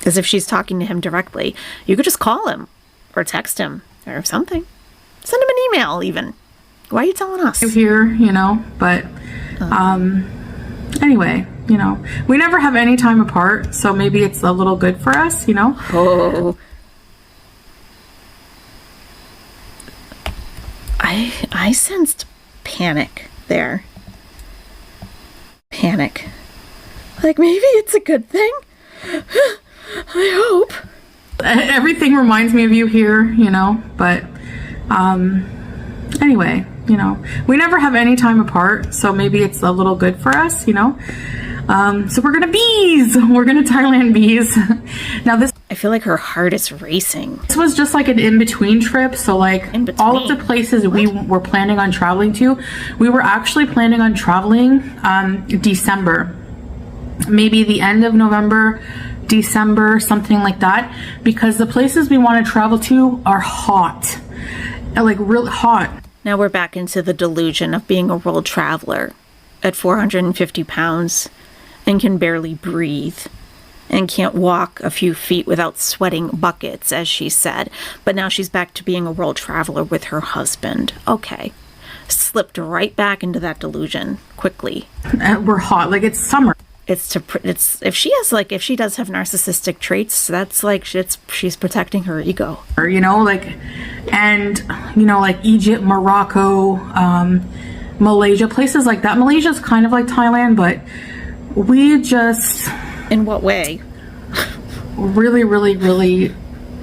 As if she's talking to him directly. You could just call him or text him or something. Send him an email even. Why are you telling us? Here, but anyway, we never have any time apart, so maybe it's a little good for us, Oh. I sensed panic there. Panic. Like, maybe it's a good thing? I hope. Everything reminds me of you here, but anyway, we never have any time apart, so maybe it's a little good for us, so we're gonna Thailand bees. Now I feel like her heart is racing. This was just like an in-between trip, so like all of the places we were planning on traveling to, we were actually planning on traveling December, maybe the end of November, December, something like that, because the places we want to travel to are hot. like really hot. Now we're back into the delusion of being a world traveler at 450 pounds and can barely breathe and can't walk a few feet without sweating buckets, as she said. But now she's back to being a world traveler with her husband. Okay. Slipped right back into that delusion quickly. We're hot, like it's summer. It's if she does have narcissistic traits, that's like she's protecting her ego. You know, like, and you know, like Egypt, Morocco, Malaysia, places like that. Malaysia's kind of like Thailand, but we just, in what way? really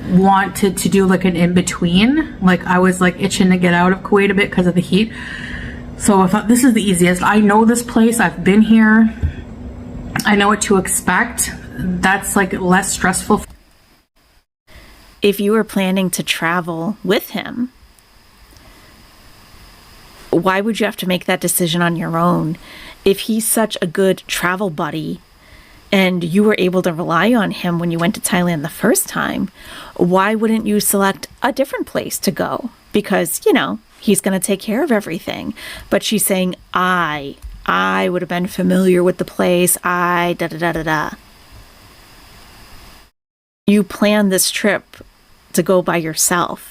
wanted to do like an in-between. Like I was like itching to get out of Kuwait a bit because of the heat. So I thought this is the easiest. I know this place, I've been here, I know what to expect. That's like less stressful. If you were planning to travel with him, why would you have to make that decision on your own? If he's such a good travel buddy and you were able to rely on him when you went to Thailand the first time, why wouldn't you select a different place to go? Because, you know, he's going to take care of everything. But she's saying, I would have been familiar with the place. You planned this trip to go by yourself.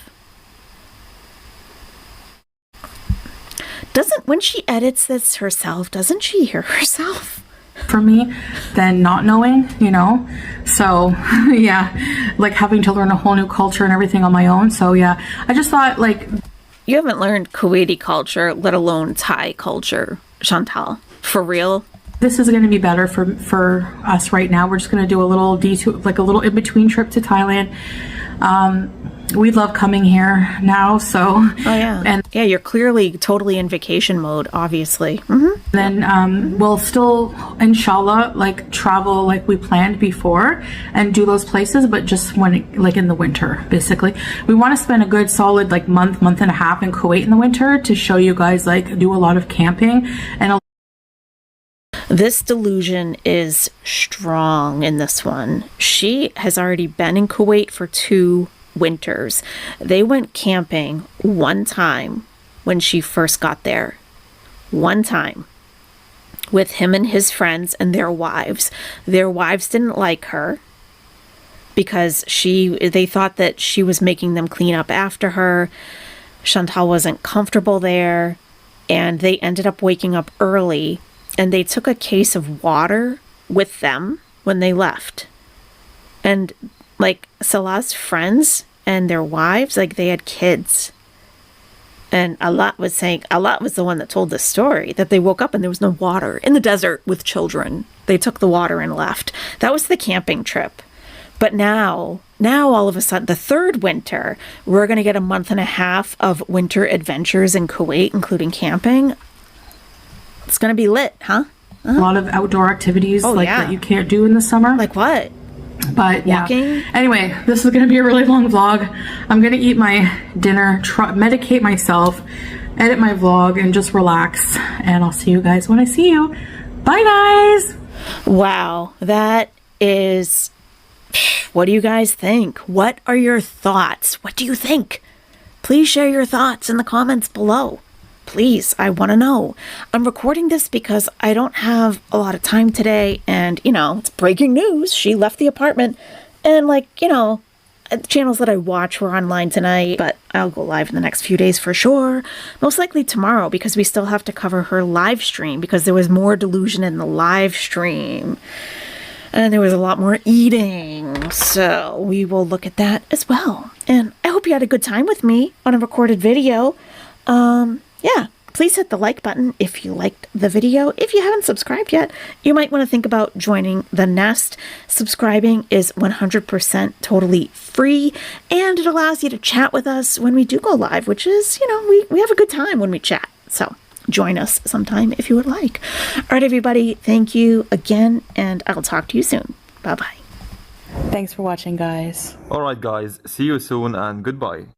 When she edits this herself, doesn't she hear herself? For me than not knowing, you know. So yeah, like having to learn a whole new culture and everything on my own. So yeah, I just thought like, you haven't learned Kuwaiti culture, let alone Thai culture, Chantal, for real. This is going to be better for us right now. We're just going to do a little detour, like a little in-between trip to Thailand. We love coming here now, so. Oh yeah. And yeah, you're clearly totally in vacation mode, obviously. Mm-hmm. Then we'll still, inshallah, like travel like we planned before and do those places, but just when, like in the winter, basically. We want to spend a good solid like month and a half in Kuwait in the winter to show you guys, like do a lot of camping and this delusion is strong in this one. She has already been in Kuwait for 2 winters. They went camping one time when she first got there. One time. With him and his friends and their wives. Their wives didn't like her because they thought that she was making them clean up after her. Chantal wasn't comfortable there, and they ended up waking up early. And they took a case of water with them when they left. And like Salah's friends and their wives, like they had kids. And Allah was the one that told the story that they woke up and there was no water in the desert with children. They took the water and left. That was the camping trip. But now all of a sudden, the 3rd winter, we're going to get a month and a half of winter adventures in Kuwait, including camping. It's going to be lit, huh? A lot of outdoor activities that you can't do in the summer. Like what? But walking? Yeah. Anyway, this is going to be a really long vlog. I'm going to eat my dinner, medicate myself, edit my vlog, and just relax. And I'll see you guys when I see you. Bye, guys. Wow. That is... What do you guys think? What are your thoughts? What do you think? Please share your thoughts in the comments below. Please, I want to know. I'm recording this because I don't have a lot of time today, and, you know, it's breaking news. She left the apartment, and, like, you know, the channels that I watch were online tonight, but I'll go live in the next few days for sure. Most likely tomorrow, because we still have to cover her live stream, because there was more delusion in the live stream. And there was a lot more eating, so we will look at that as well. And I hope you had a good time with me on a recorded video. Yeah, please hit the like button if you liked the video. If you haven't subscribed yet, you might want to think about joining the nest. Subscribing is 100% totally free, and it allows you to chat with us when we do go live, which is, you know, we have a good time when we chat. So join us sometime if you would like. All right, everybody, thank you again, and I'll talk to you soon. Bye-bye. Thanks for watching, guys. All right, guys. See you soon and goodbye.